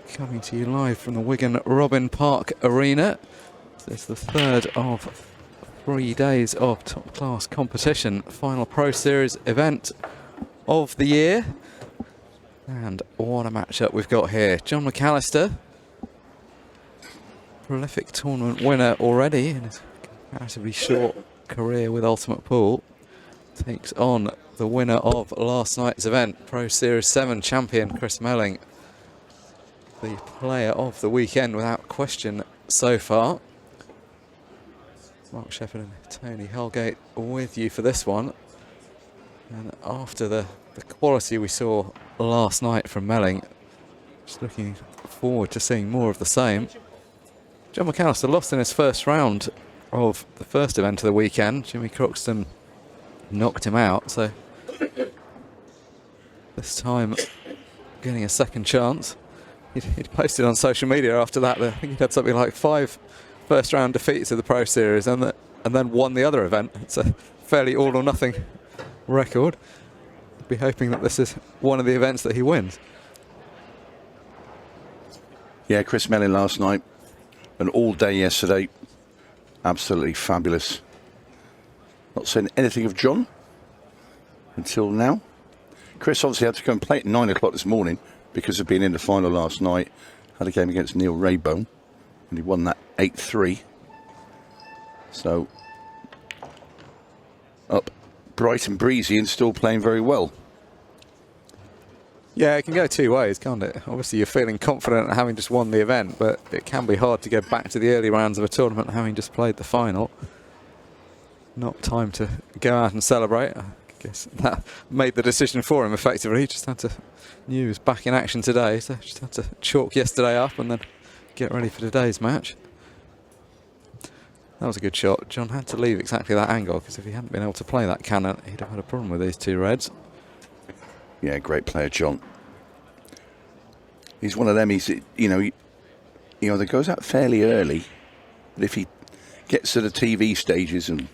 coming to you live from the Wigan Robin Park Arena. It's the third of 3 days of top-class competition. Final Pro Series event of the year. And what a matchup we've got here. Jon McAllister, prolific tournament winner already in his comparatively short career with 𝗏𝗏𝗃𝗏, takes on the winner of last night's event, Pro Series 7 champion Chris Melling, the player of the weekend without question so far. Mark Shepherd and Tony Holgate with you for this one. And after the quality we saw last night from Melling, just looking forward to seeing more of the same. Jon McAllister lost in his first round of the first event of the weekend. Jimmy Croxton knocked him out, so this time getting a second chance. He'd posted on social media after that I think he'd had something like 5 first round defeats of the Pro Series and then won the other event. It's a fairly all or nothing record. I'd be hoping that this is one of the events that he wins. Yeah, Chris Melling last night and all day yesterday, absolutely fabulous. Not saying anything of Jon until now. Chris obviously had to go and play at 9 o'clock this morning because of being in the final last night. Had a game against 𝗨𝗽𝗱𝗨𝗪 and he won that 8-3. So up bright and breezy and still playing very well. Yeah, it can go two ways, can't it? Obviously you're feeling confident having just won the event, but it can be hard to go back to the early rounds of a tournament having just played the final. Not time to go out and celebrate. I guess that made the decision for him effectively. He just had to, knew he was back in action today, so just had to chalk yesterday up and then get ready for today's match. That was a good shot. Jon had to leave exactly that angle, because if he hadn't been able to play that cannon, he'd have had a problem with these two reds. Yeah, great player, Jon. He's one of them. He's that goes out fairly early, but if he gets to the TV stages and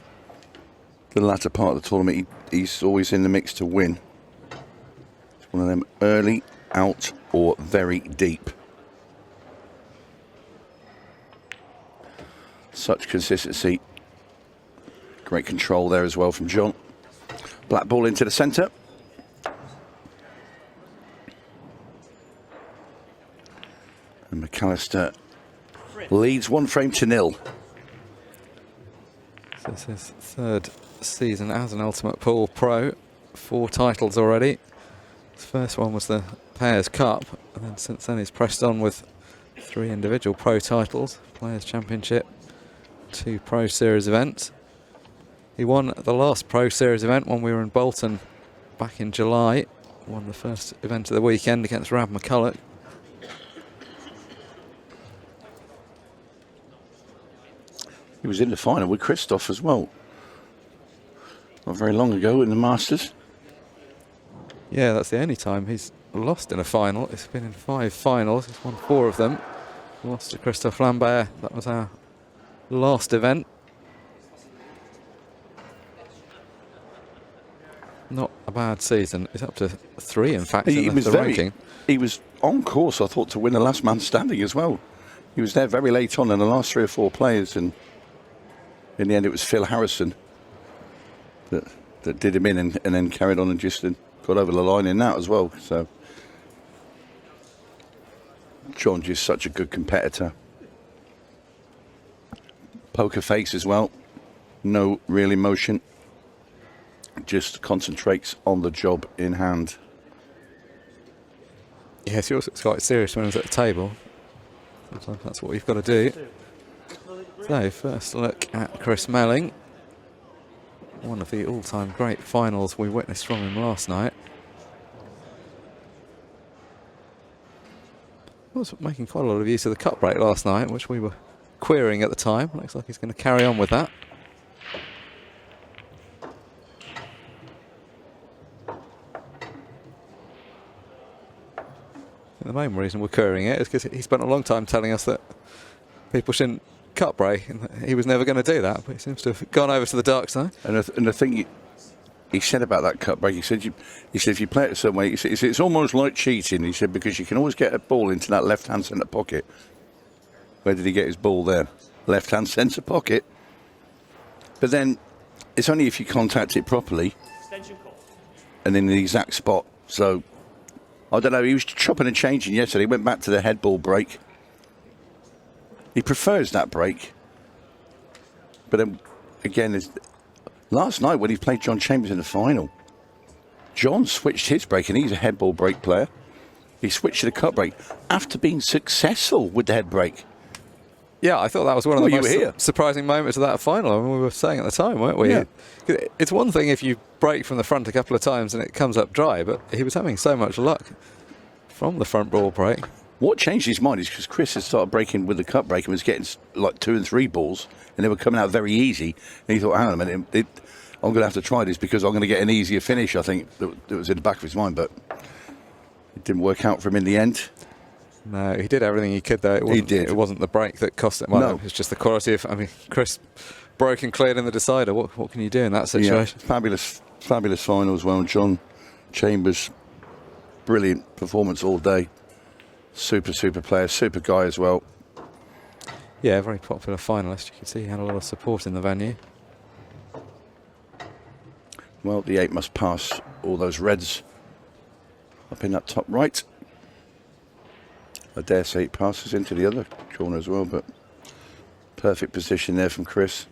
the latter part of the tournament, he's always in the mix to win. It's one of them early, out, or very deep. Such consistency. Great control there as well from Jon. Black ball into the centre. And McAllister leads 1-0. So this is his third season as an 𝗏𝗏𝗃𝗏 Pro. 4 titles already. His first one was the Players' Cup, and then since then he's pressed on with 3 individual pro titles, Players' Championship, 2 Pro Series events. He won the last Pro Series event when we were in Bolton back in July. Won the first event of the weekend against 𝗪𝗏𝗪𝗏𝗀. He was in the final with Christoph as well. Not very long ago in the Masters. Yeah, that's the only time he's lost in a final. It's been in 5 finals. He's won 4 of them. Lost to Christoph Lambert. That was our last event. Not a bad season. He's up to 3, in fact, in the ranking. He was on course, I thought, to win the last man standing as well. He was there very late on in the last 3 or 4 players, and in the end it was Phil Harrison that did him in and then carried on and just got over the line in that as well. So Jon just such a good competitor. Poker face as well. No real emotion. Just concentrates on the job in hand. Yes, he also gets quite serious when he's at the table. Sometimes that's what you've got to do. So, first look at Chris Melling. One of the all-time great finals we witnessed from him last night. He was making quite a lot of use of the cut break last night, which we were querying at the time. Looks like he's going to carry on with that. And the main reason we're querying it is because he spent a long time telling us that people shouldn't cut break, and he was never going to do that, but he seems to have gone over to the dark side. And the thing he said about that cut break, he said if you play it a certain way, he said, it's almost like cheating. He said, because you can always get a ball into that left-hand centre pocket. Where did he get his ball there? Left-hand centre pocket. But then it's only if you contact it properly and in the exact spot. So I don't know, he was chopping and changing yesterday. He went back to the head ball break. He prefers that break. But then, again, last night when he played John Chambers in the final, John switched his break, and he's a head ball break player. He switched to the cut break after being successful with the head break. Yeah, I thought that was one of the most surprising moments of that final. I mean, we were saying at the time, weren't we? Yeah. It's one thing if you break from the front a couple of times and it comes up dry, but he was having so much luck from the front ball break. What changed his mind is because Chris had started breaking with the cut break and was getting like 2 and 3 balls, and they were coming out very easy. And he thought, hang on a minute, I'm going to have to try this because I'm going to get an easier finish, I think, that was in the back of his mind. But it didn't work out for him in the end. No, he did everything he could, though. He did. It wasn't the break that cost him. No. It's just the quality of, I mean, Chris broke and cleared in the decider. What can you do in that situation? Yeah, fabulous final as well. John Chambers, brilliant performance all day. Super player, super guy as well. Yeah, very popular finalist. You could see he had a lot of support in the venue. Well, the 8 must pass all those reds up in that top right. I dare say it passes into the other corner as well, but perfect position there from Chris.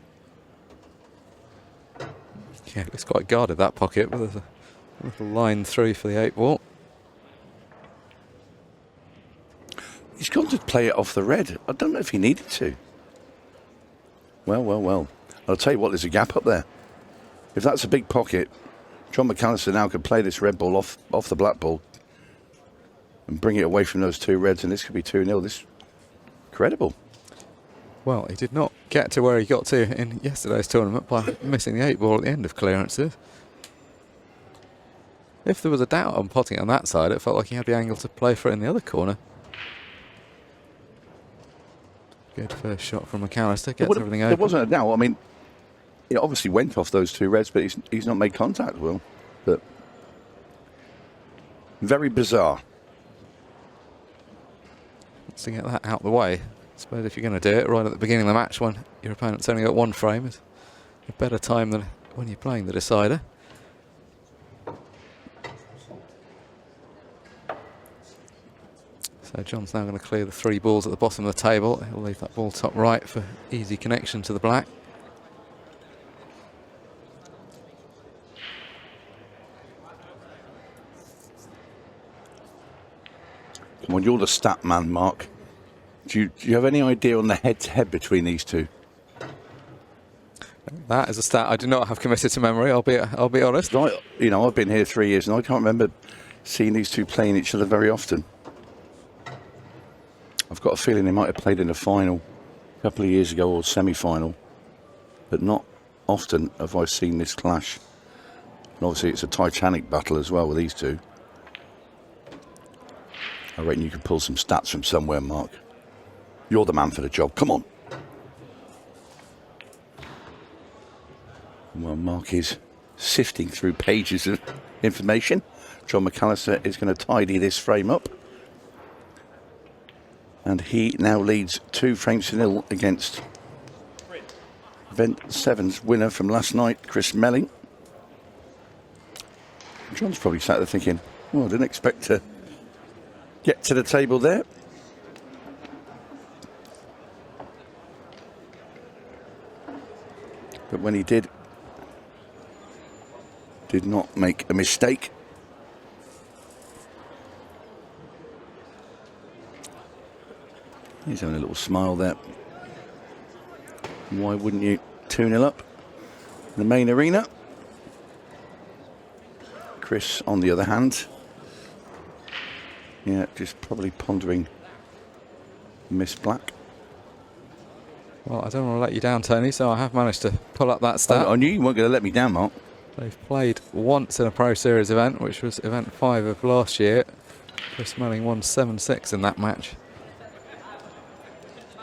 Yeah, it's quite guarded, that pocket, but there's a little line through for the 8 ball. He's gone to play it off the red. I don't know if he needed to. Well. I'll tell you what, there's a gap up there. If that's a big pocket, Jon McAllister now could play this red ball off the black ball and bring it away from those 2 reds, and this could be 2-0. This is incredible. Well, he did not get to where he got to in yesterday's tournament by missing the 8 ball at the end of clearances. If there was a doubt on potting on that side, it felt like he had the angle to play for it in the other corner. Good first shot from McAllister, gets everything open. There wasn't a doubt. I mean, it obviously went off those 2 reds, but he's not made contact, Will. But very bizarre. To get that out of the way. I suppose if you're going to do it right at the beginning of the match when your opponent's only got 1 frame, is a better time than when you're playing the decider. So John's now going to clear the 3 balls at the bottom of the table. He'll leave that ball top right for easy connection to the black. Come on, you're the stat man, Mark. Do you have any idea on the head-to-head between these 2? That is a stat I do not have committed to memory, I'll be honest. Right, you know, I've been here 3 years and I can't remember seeing these 2 playing each other very often. I've got a feeling they might have played in a final a couple of years ago or semi-final, but not often have I seen this clash. And obviously it's a titanic battle as well with these 2. I reckon you can pull some stats from somewhere, Mark. You're the man for the job. Come on. Well, Mark is sifting through pages of information. Jon McAllister is going to tidy this frame up. And he now leads 2 frames to 0 against Event 7's winner from last night, Chris Melling. John's probably sat there thinking, well, I didn't expect to get to the table there. But when he did not make a mistake. He's having a little smile there. Why wouldn't you 2-0 up in the main arena? Chris, on the other hand, yeah, just probably pondering Miss Black. Well, I don't want to let you down, Tony, so I have managed to pull up that stat. I knew you weren't going to let me down, Mark. They've played once in a Pro Series event, which was event 5 of last year. Chris Melling won 7-6 in that match.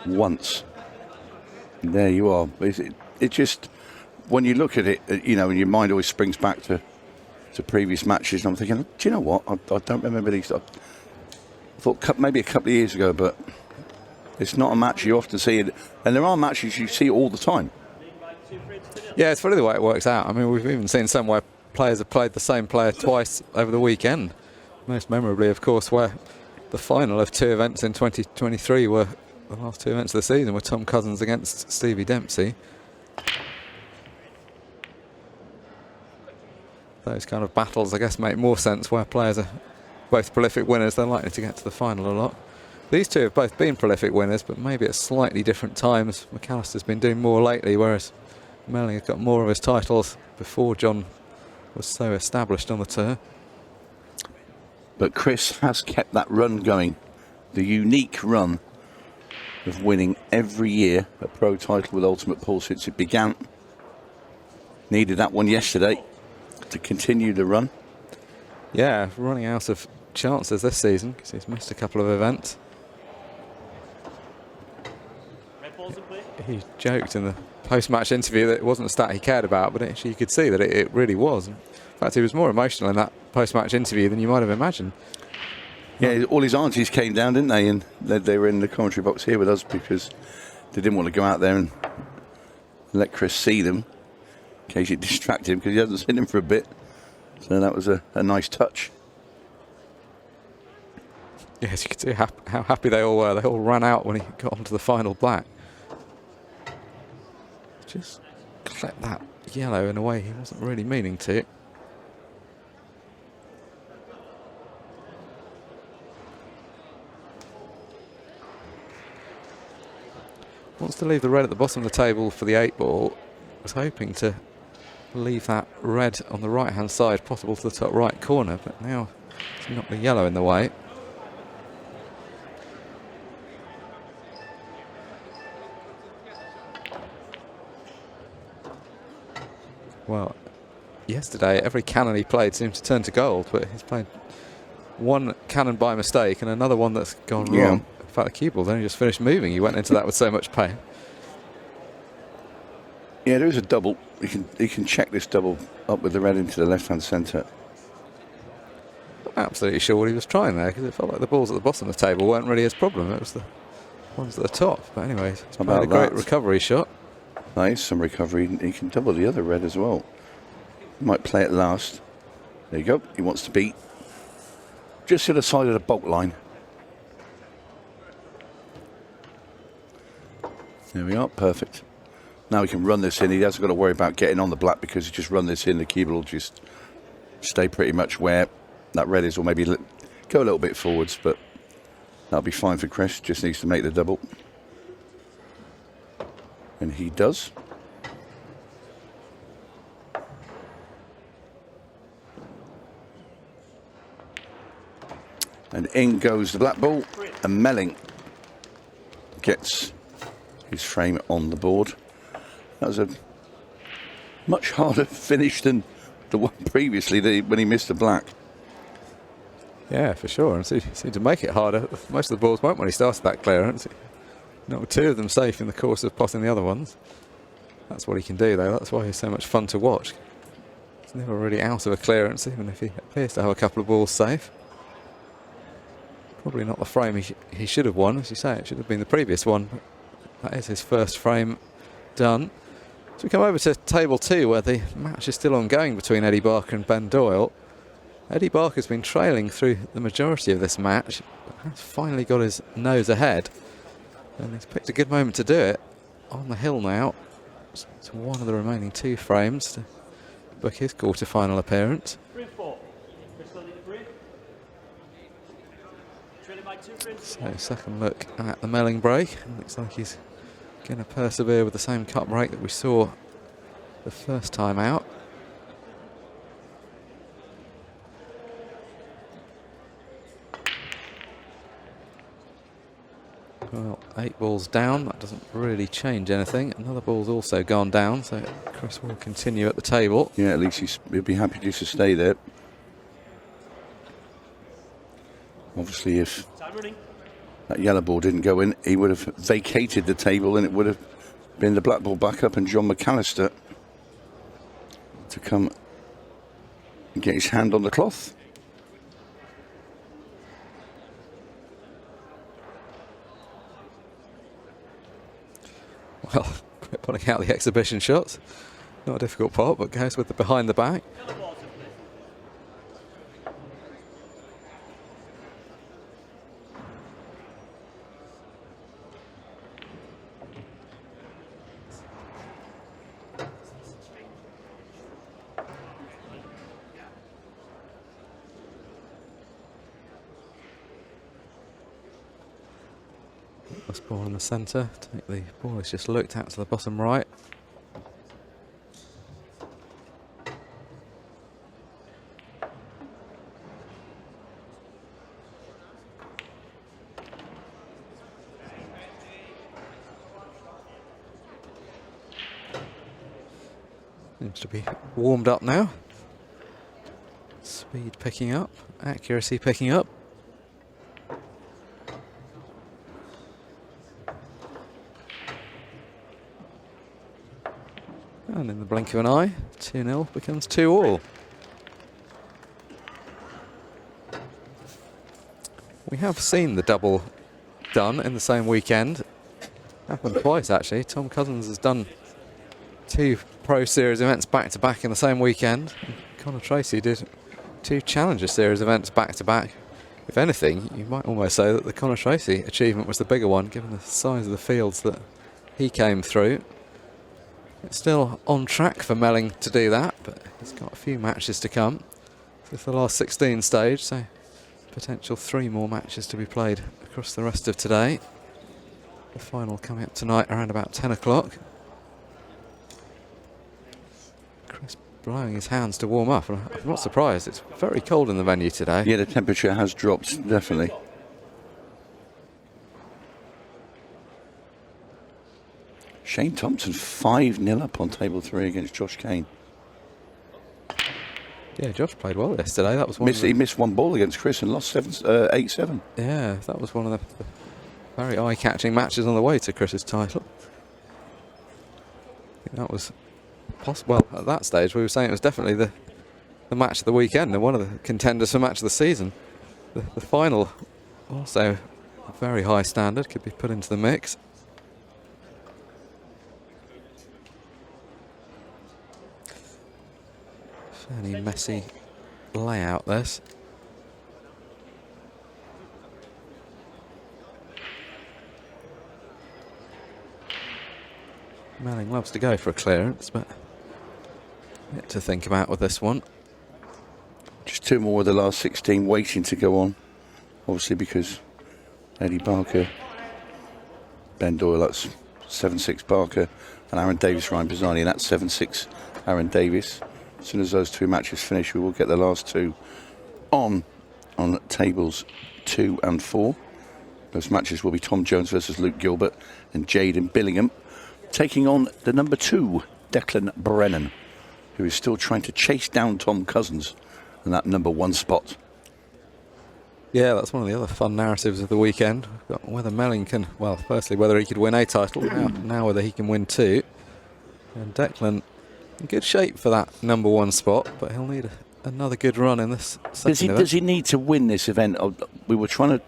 Once. There you are. It just, when you look at it, you know, and your mind always springs back to to previous matches. And I'm thinking, do you know what? I don't remember these. I thought maybe a couple of years ago, but it's not a match you often see. And there are matches you see all the time. Yeah, it's funny the way it works out. I mean, we've even seen some where players have played the same player twice over the weekend. Most memorably, of course, where the final of 2 events in 2023 were the last 2 events of the season were Tom Cousins against Stevie Dempsey. Those kind of battles, I guess, make more sense where players are both prolific winners. They're likely to get to the final a lot. These two have both been prolific winners, but maybe at slightly different times. McAllister's been doing more lately, whereas Melling has got more of his titles before Jon was so established on the tour. But Chris has kept that run going. The unique run of winning every year a pro title with 𝗨𝗪𝗃𝗄 since it began. Needed that one yesterday to continue the run. Yeah, running out of chances this season because he's missed a couple of events. He joked in the post-match interview that it wasn't a stat he cared about, but actually you could see that it really was. In fact, he was more emotional in that post-match interview than you might have imagined. Yeah, all his aunties came down, didn't they? And they were in the commentary box here with us because they didn't want to go out there and let Chris see them in case it distracted him, because he hasn't seen him for a bit. So that was a nice touch. Yes, you could see how happy they all were. They all ran out when he got onto the final black. Just clipped that yellow in a way he wasn't really meaning to. Wants to leave the red at the bottom of the table for the 8 ball. Was hoping to leave that red on the right hand side, possible to the top right corner, but now it's knocked the yellow in the way. Well, yesterday every cannon he played seemed to turn to gold, but he's played one cannon by mistake and another one that's gone wrong. In fact, the cue ball's only just finished moving. He went into that with so much pain. Yeah, there is a double. You can check this double up with the red into the left-hand centre. I'm absolutely sure what he was trying there, because it felt like the balls at the bottom of the table weren't really his problem. It was the ones at the top. But anyway, he's played a great recovery shot. Nice, some recovery. He can double the other red as well. He might play it last. There you go. He wants to beat just to the side of the bulk line. There we are. Perfect. Now he can run this in. He hasn't got to worry about getting on the black, because he just run this in. The keyboard will just stay pretty much where that red is, or maybe go a little bit forwards, but that'll be fine for Chris. Just needs to make the double. And he does. And in goes the black ball, and Melling gets his frame on the board. That was a much harder finish than the one previously when he missed the black. Yeah, for sure. And seemed to make it harder. Most of the balls weren't when he started that clearance. Knocked 2 of them safe in the course of potting the other ones. That's what he can do, though. That's why he's so much fun to watch. He's never really out of a clearance, even if he appears to have a couple of balls safe. Probably not the frame he should have won, as you say. It should have been the previous one. That is his first frame done. So we come over to table 2, where the match is still ongoing between Eddie Barker and Ben Doyle. Eddie Barker's been trailing through the majority of this match, but has finally got his nose ahead. And he's picked a good moment to do it. On the hill now. It's one of the remaining 2 frames to book his quarter-final appearance. So second look at the Melling break. Looks like he's going to persevere with the same cut break that we saw the first time out. Well, 8 balls down, that doesn't really change anything. Another ball's also gone down, so Chris will continue at the table. Yeah, at least he'll be happy just to stay there. Obviously, if that yellow ball didn't go in, he would have vacated the table, and it would have been the black ball back up and Jon McAllister to come and get his hand on the cloth. Well, putting out the exhibition shots. Not a difficult pot, but goes with the behind the back. This ball in the centre. Take the ball is just looked out to the bottom right. Seems to be warmed up now. Speed picking up, accuracy picking up. And in the blink of an eye, 2-0 becomes 2-all. We have seen the double done in the same weekend. Happened twice actually. Tom Cousins has done 2 Pro Series events back-to-back in the same weekend. Conor Tracy did 2 Challenger Series events back-to-back. If anything, you might almost say that the Conor Tracy achievement was the bigger one, given the size of the fields that he came through. It's still on track for Melling to do that, but he's got a few matches to come. This is the last 16 stage, so potential 3 more matches to be played across the rest of today. The final coming up tonight around about 10 o'clock. Chris blowing his hands to warm up, and I'm not surprised. It's very cold in the venue today. Yeah, the temperature has dropped, definitely. Shane Thompson 5-0 up on table 3 against Josh Kane. Yeah, Josh played well yesterday. That was one. He missed 1 ball against Chris and lost 8-7. Yeah, that was one of the very eye-catching matches on the way to Chris's title. I think that was possible. Well, at that stage, we were saying it was definitely the match of the weekend and one of the contenders for match of the season. The final, also a very high standard, could be put into the mix. Fairly messy layout this. Melling loves to go for a clearance, but yet to think about with this one. Just 2 more of the last 16 waiting to go on. Obviously because Eddie Barker, Ben Doyle, that's 7-6 Barker, and Aaron Davis, Ryan Bazzani, and that's 7-6 Aaron Davis. As soon as those 2 matches finish, we will get the last 2 on tables 2 and 4. Those matches will be Tom Jones versus Luke Gilbert and Jaden Billingham, taking on the number 2, Declan Brennan, who is still trying to chase down Tom Cousins in that number 1 spot. Yeah, that's one of the other fun narratives of the weekend. We've got whether Melling can, well, firstly, whether he could win a title, now whether he can win 2. And Declan in good shape for that number 1 spot, but he'll need another good run in this second event. Does he need to win this event? We were trying to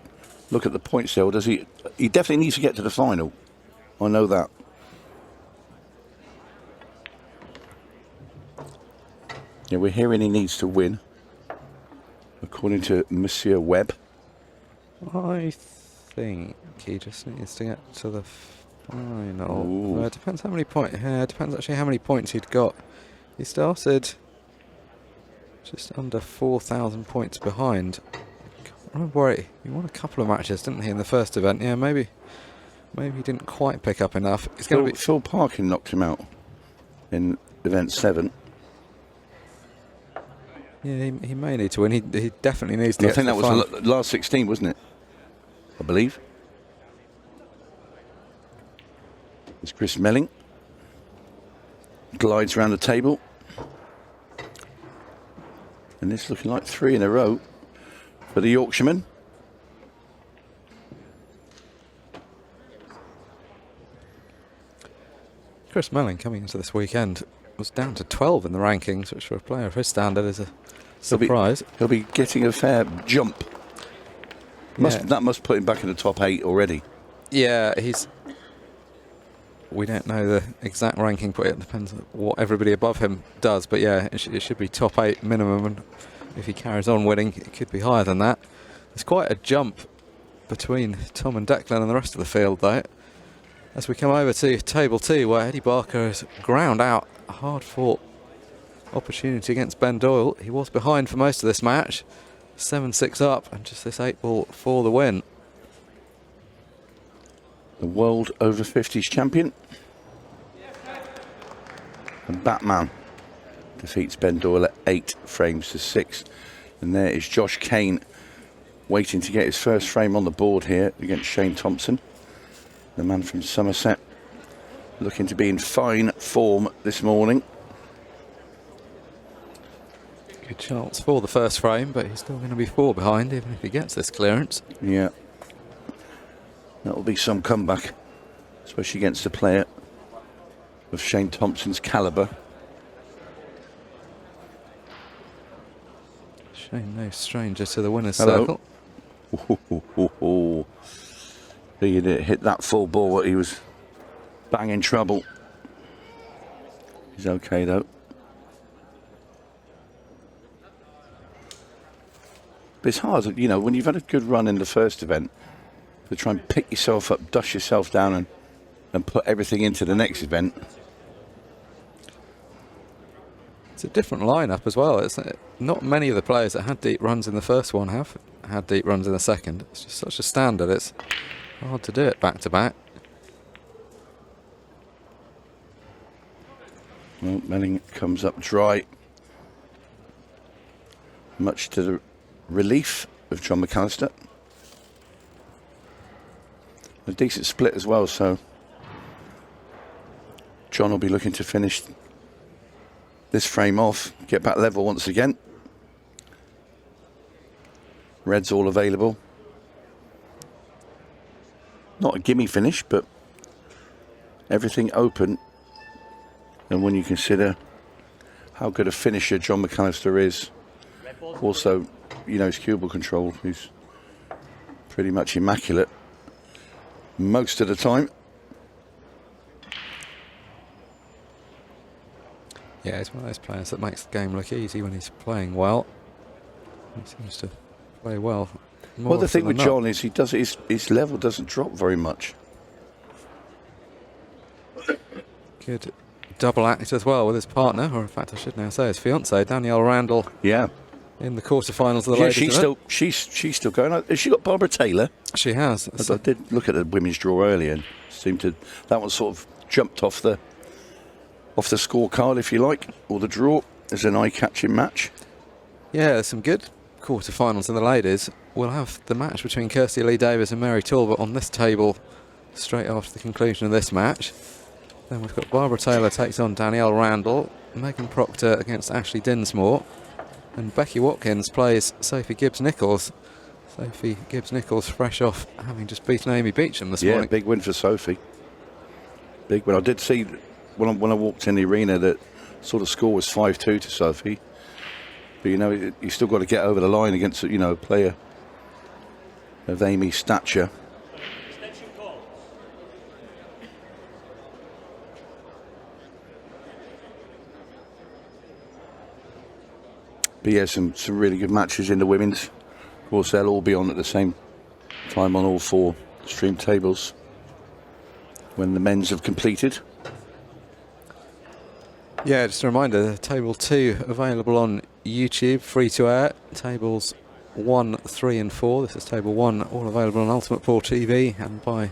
look at the points there. Does he? He definitely needs to get to the final. I know that. Yeah, we're hearing he needs to win, according to 𝗪𝗁𝗏. I think he just needs to get to the final. It depends how many points. It depends actually how many points he'd got. He started just under 4,000 points behind. I remember where he won a couple of matches, didn't he, in the first event? Yeah, maybe he didn't quite pick up enough. It's going to be Phil Parkin knocked him out in event 7. Yeah, he may need to win. He definitely needs to. I think that was the last 16, wasn't it? I believe. It's Chris Melling. Glides around the table. And it's looking like 3 in a row for the Yorkshireman. Chris Melling coming into this weekend was down to 12 in the rankings, which for a player of his standard is a surprise. He'll be getting a fair jump. That must put him back in the top 8 already. Yeah, we don't know the exact ranking, but it depends on what everybody above him does. But yeah, it should be top 8 minimum, and if he carries on winning, it could be higher than that. There's quite a jump between Tom and Declan and the rest of the field, though. As we come over to table 2, where Eddie Barker has ground out a hard-fought opportunity against Ben Doyle. He was behind for most of this match, 7-6 up, and just this 8-ball for the win. The world over 50s champion. And Batman defeats Ben Doyle at 8 frames to 6. And there is Josh Kane waiting to get his first frame on the board here against Shane Thompson. The man from Somerset, looking to be in fine form this morning. Good chance for the first frame, but he's still going to be 4 behind, even if he gets this clearance. Yeah. That'll be some comeback, especially against a player of Shane Thompson's calibre. Shane no stranger to the winner's circle. He hit that full ball, he was banging trouble. He's okay though. But it's hard, you know, when you've had a good run in the first event, to try and pick yourself up, dust yourself down and put everything into the next event. It's a different lineup as well. It's not many of the players that had deep runs in the first one have had deep runs in the second. It's just such a standard. It's hard to do it back to back. Well, Melling comes up dry, much to the relief of Jon McAllister. A decent split as well, so Jon will be looking to finish this frame off, get back level once again. Red's all available. Not a gimme finish, but everything open. And when you consider how good a finisher Jon McAllister is, also, you know, his cue ball control is pretty much immaculate most of the time. Yeah, he's one of those players that makes the game look easy when he's playing well. He seems to play well. Well, the thing with Jon is his level doesn't drop very much. Good double act as well with his partner, or in fact I should now say his fiancée, Danielle Randall. Yeah. In the quarterfinals of the yeah, ladies. she's still going. Has she got Barbara Taylor? She has. I did look at the women's draw earlier and that one sort of jumped off the scorecard, if you like, or the draw as an eye-catching match. Yeah, there's some good quarterfinals in the ladies. We'll have the match between Kirsty Lee Davis and 𝗪𝗁𝗡 on this table straight after the conclusion of this match. Then we've got Barbara Taylor takes on Danielle Randall, Megan Proctor against Ashley Dinsmore, and Becky Watkins plays Sophie Gibbs-Nichols. Sophie Gibbs-Nichols fresh off having just beaten Amy Beecham this morning. Yeah, big win for Sophie. Big win. I did see when I walked in the arena that sort of score was 5-2 to Sophie. But, you know, you still got to get over the line against, you know, a player of Amy's stature. But yeah, some really good matches in the women's. Of course, they'll all be on at the same time on all 4 stream tables when the men's have completed. Yeah, just a reminder, table 2 available on YouTube, free to air. Tables 1, 3 and 4. This is table 1, all available on Ultimate Pool TV and by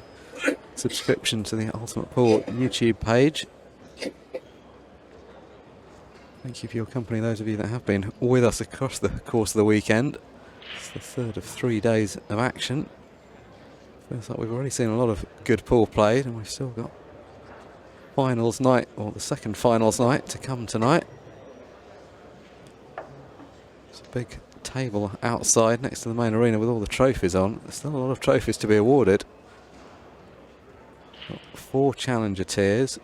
subscription to the Ultimate Pool YouTube page. Thank you for your company, those of you that have been with us across the course of the weekend. It's the third of 3 days of action. Feels like we've already seen a lot of good pool played, and we've still got finals night, or the second finals night to come tonight. It's a big table outside next to the main arena with all the trophies on. There's still a lot of trophies to be awarded. Got 4 challenger tiers,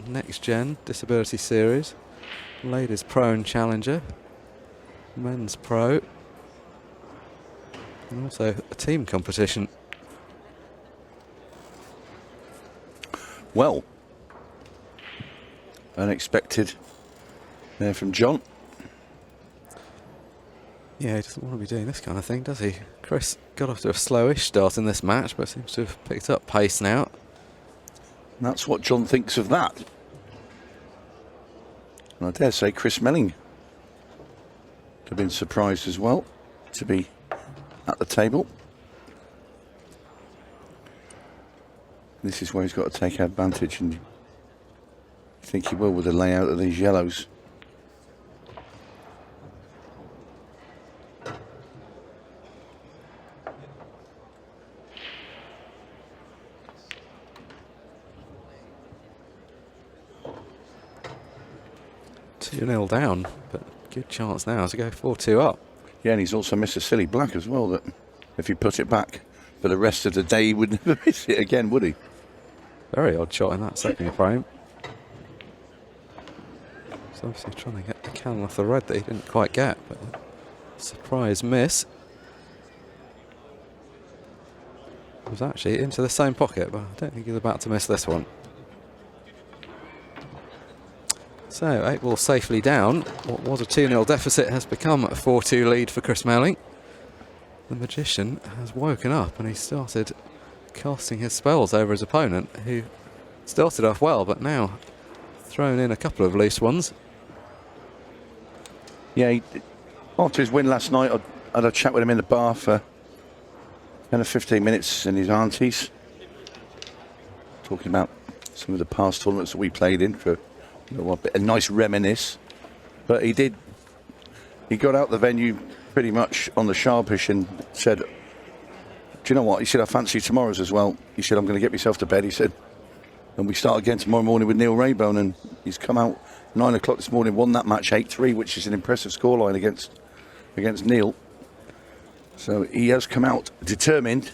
next gen, disability series, ladies pro and challenger, men's pro, and also a team competition. Well, unexpected there from Jon. Yeah, he doesn't want to be doing this kind of thing, does he? Chris got off to a slowish start in this match, but seems to have picked up pace now. And that's what Jon thinks of that. And I dare say Chris Melling would have been surprised as well to be at the table. This is where he's got to take advantage, and I think he will with the layout of these yellows. Two-0 down, but good chance now to go 4-2 up. Yeah, and he's also missed a silly black as well, that if he put it back for the rest of the day, he would never miss it again, would he? Very odd shot in that second frame. He's obviously trying to get the can off the red that he didn't quite get, but surprise miss. It was actually into the same pocket, but I don't think he's about to miss this one. So 8 ball safely down. What was a 2-0 deficit has become a 4-2 lead for Chris Melling. The magician has woken up and he started casting his spells over his opponent, who started off well but now thrown in a couple of loose ones. Yeah, after his win last night, I had a chat with him in the bar for 10 or 15 minutes in his aunties, talking about some of the past tournaments that we played in for a nice reminisce. But he got out the venue pretty much on the sharpish and said, do you know what? He said, I fancy tomorrow's as well. He said, I'm going to get myself to bed. He said, and we start again tomorrow morning with 𝗨𝗡𝗪𝗏, and he's come out 9 o'clock this morning, won that match 8-3, which is an impressive scoreline against Neil. So he has come out determined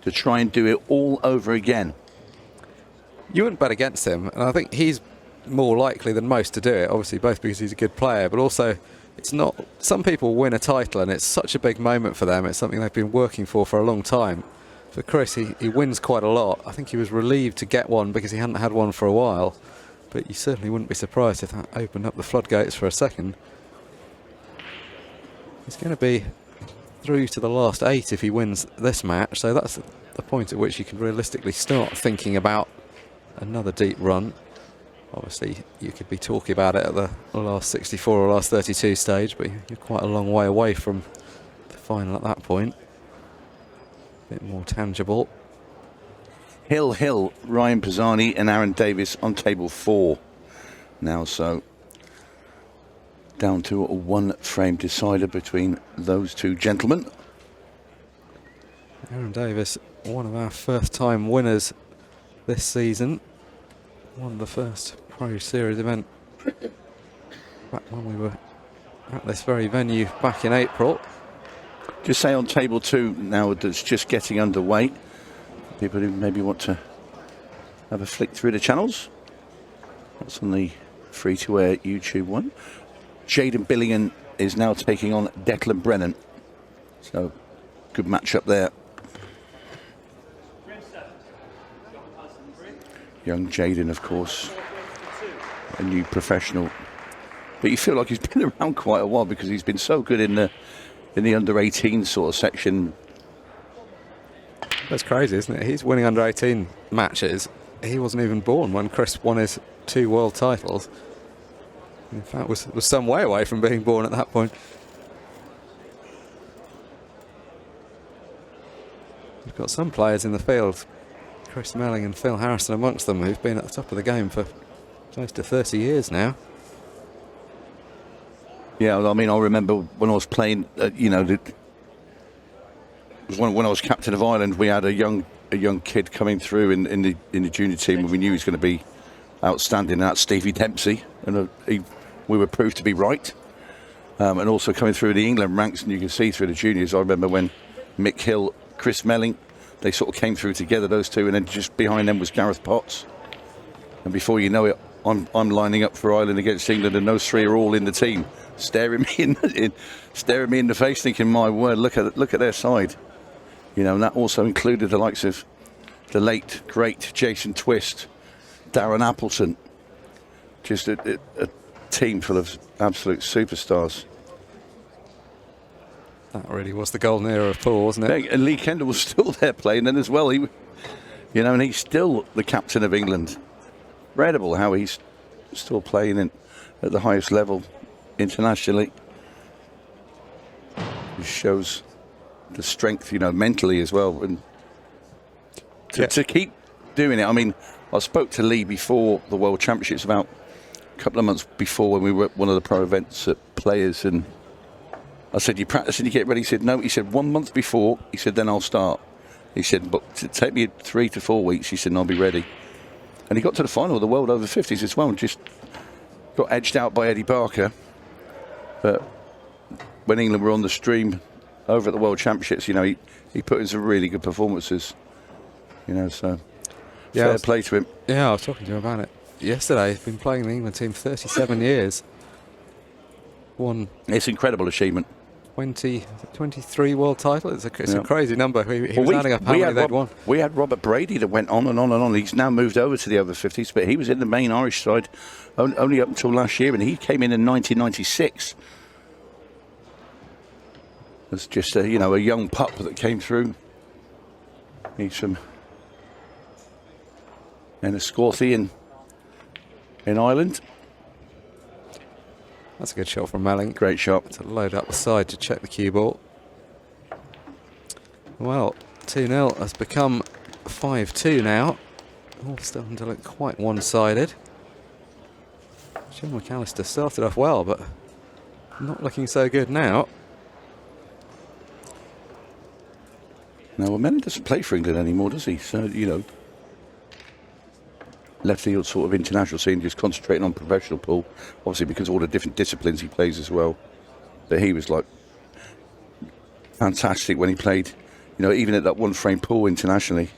to try and do it all over again. You wouldn't bet against him, and I think he's more likely than most to do it, obviously both because he's a good player, but also it's not, some people win a title and it's such a big moment for them. It's something they've been working for a long time. For Chris, he wins quite a lot. I think he was relieved to get one because he hadn't had one for a while, but you certainly wouldn't be surprised if that opened up the floodgates for a second. He's going to be through to the last 8 if he wins this match, so that's the point at which you can realistically start thinking about another deep run. Obviously, you could be talking about it at the last 64 or last 32 stage, but you're quite a long way away from the final at that point. A bit more tangible. Hill, Ryan Pisani and Aaron Davis on table 4 now, so down to a 1-frame decider between those two gentlemen. Aaron Davis, one of our first-time winners this season. Won the first Pro Series event back when we were at this very venue back in April. Just say on table 2 now, that's just getting underway. People who maybe want to have a flick through the channels. That's on the free-to-air YouTube one. Jaden Billingham is now taking on Declan Brennan. So, good matchup there. Young Jaden, of course, a new professional. But you feel like he's been around quite a while because he's been so good in the under-18 sort of section. That's crazy, isn't it? He's winning under-18 matches. He wasn't even born when Chris won his 2 world titles. In fact, was some way away from being born at that point. We've got some players in the field, Chris Melling and Phil Harrison amongst them, who've been at the top of the game for close to 30 years now. Yeah, I mean, I remember when I was playing, when I was captain of Ireland, we had a young kid coming through in the junior team, and we knew he was going to be outstanding. And that's Stevie Dempsey, and we were proved to be right. And also coming through the England ranks, and you can see through the juniors. I remember when Mick Hill, Chris Melling, they sort of came through together, those two, and then just behind them was Gareth Potts. And before you know it, I'm lining up for Ireland against England, and those 3 are all in the team. staring me in the face, thinking, my word, look at their side. You know, and that also included the likes of the late great Jason Twist, Darren Appleton, just a team full of absolute superstars. That really was the golden era of pool, wasn't it? And Lee Kendall was still there playing then as well. He, you know, and he's still the captain of England. Incredible how he's still playing at the highest level internationally. It shows the strength, you know, mentally as well, and to keep doing it. I mean, I spoke to Lee before the World Championships, about a couple of months before, when we were at one of the pro events at Players, and I said, you practice and you get ready? He said, no. He said, 1 month before. He said, then I'll start. He said, but take me 3 to 4 weeks. He said, and I'll be ready. And he got to the final of the World Over 50s as well, and just got edged out by Eddie Barker. But when England were on the stream over at the World Championships, you know, he put in some really good performances. You know, so fair play to him. Yeah, I was talking to him about it yesterday. He's been playing the England team 37 years. It's an incredible achievement. 23 world titles. It's a crazy number. He was adding up how many they'd won. We had Robert Brady that went on and on and on. He's now moved over to the over 50s, but he was in the main Irish side only up until last year, and he came in 1996. As just a young pup that came through. He's from 𝗪𝗁𝗃𝗃 in Ireland. That's a good shot from Melling. Great shot. To load up the side to check the cue ball. Well, 2-0 has become 5-2 now. All starting to look quite one-sided. Jon McAllister started off well, but not looking so good now. No, well, Melling doesn't play for England anymore, does he? So, you know, left the sort of international scene, just concentrating on professional pool, obviously because of all the different disciplines he plays as well. But he was like fantastic when he played, you know, even at that one frame pool internationally.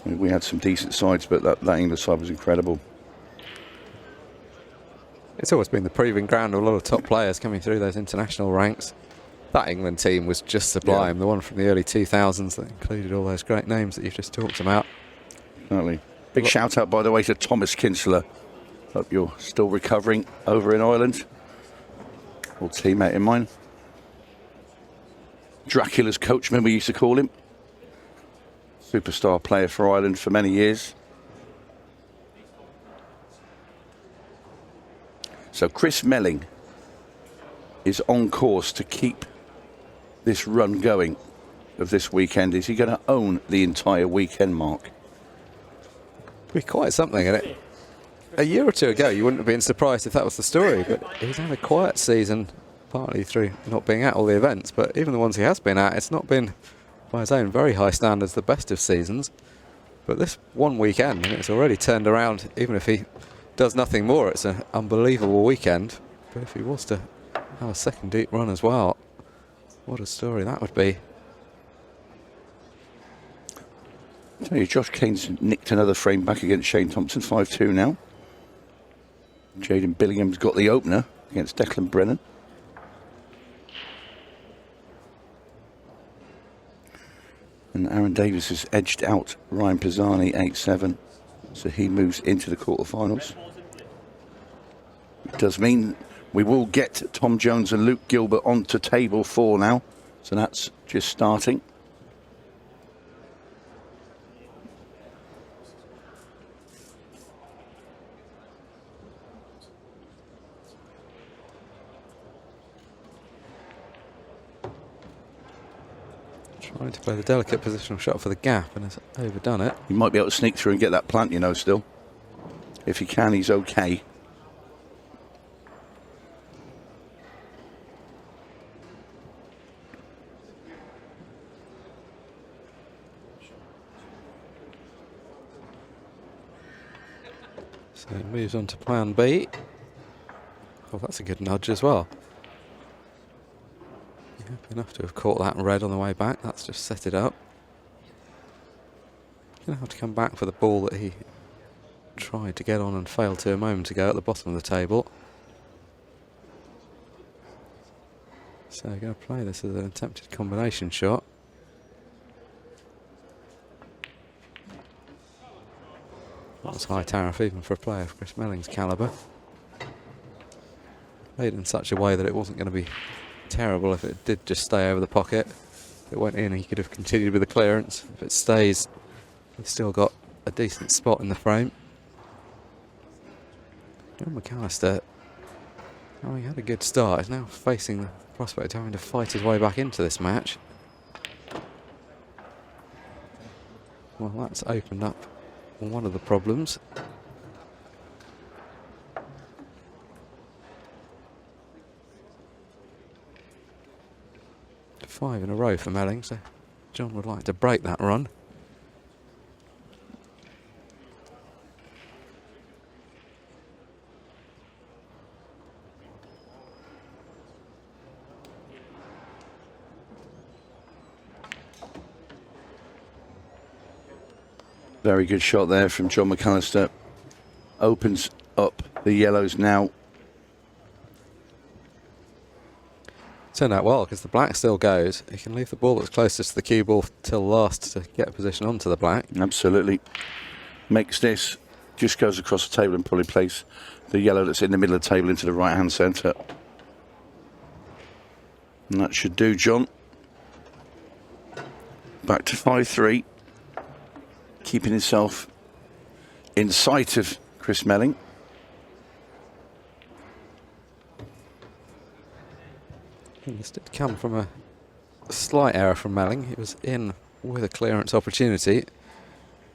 I mean, we had some decent sides, but that England side was incredible. It's always been the proving ground of a lot of top players coming through those international ranks. That England team was just sublime, the one from the early 2000s that included all those great names that you've just talked about. Certainly. Big shout out, by the way, to Thomas Kinsella. Hope you're still recovering over in Ireland. Old teammate of mine. Dracula's coach, remember we used to call him. Superstar player for Ireland for many years. So Chris Melling is on course to keep this run going of this weekend. Is he going to own the entire weekend, Mark? Be quite something, isn't it? A year or two ago, you wouldn't have been surprised if that was the story, but he's had a quiet season, partly through not being at all the events, but even the ones he has been at, it's not been, by his own very high standards, the best of seasons. But this one weekend, and it's already turned around. Even if he does nothing more, it's an unbelievable weekend. But if he was to have a second deep run as well, what a story that would be. I tell you, Josh Kane's nicked another frame back against Shane Thompson, 5-2 now. Jaden Billingham's got the opener against Declan Brennan. And Aaron Davis has edged out Ryan Pisani 8-7, so he moves into the quarterfinals. It does mean we will get Tom Jones and Luke Gilbert onto table 4 now. So that's just starting. Trying to play the delicate positional shot for the gap and has overdone it. He might be able to sneak through and get that plant, you know, still. If he can, he's okay. So he moves on to plan B. Oh, that's a good nudge as well. Yeah, enough to have caught that red on the way back. That's just set it up. Going to have to come back for the ball that he tried to get on and failed to a moment ago at the bottom of the table. So going to play this as an attempted combination shot. That was high tariff even for a player of Chris Melling's calibre. Played in such a way that it wasn't going to be terrible if it did just stay over the pocket. If it went in, he could have continued with the clearance. If it stays, he's still got a decent spot in the frame. Jon McAllister, having had a good start, is now facing the prospect of having to fight his way back into this match. Well, that's opened up one of the problems. Five in a row for Melling, so Jon would like to break that run. Very good shot there from Jon McAllister. Opens up the yellows now. Turned out well because the black still goes. He can leave the ball that's closest to the cue ball till last to get a position onto the black. Absolutely. Makes this, just goes across the table and probably place the yellow that's in the middle of the table into the right hand centre. And that should do Jon. Back to 5-3. Keeping himself in sight of Chris Melling. This did come from a slight error from Melling. He was in with a clearance opportunity.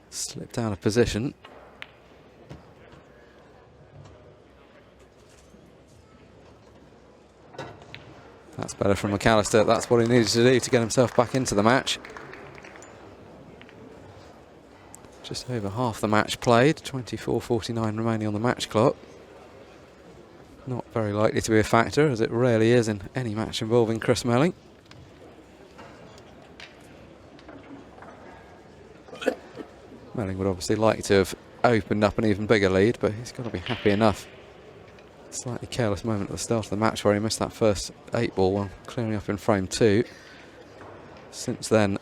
Slipped out of position. That's better from McAllister. That's what he needed to do to get himself back into the match. Just over half the match played, 24:49 remaining on the match clock. Not very likely to be a factor, as it rarely is in any match involving Chris Melling. Melling would obviously like to have opened up an even bigger lead, but he's got to be happy enough. Slightly careless moment at the start of the match where he missed that first 8-ball while clearing up in frame 2. Since then,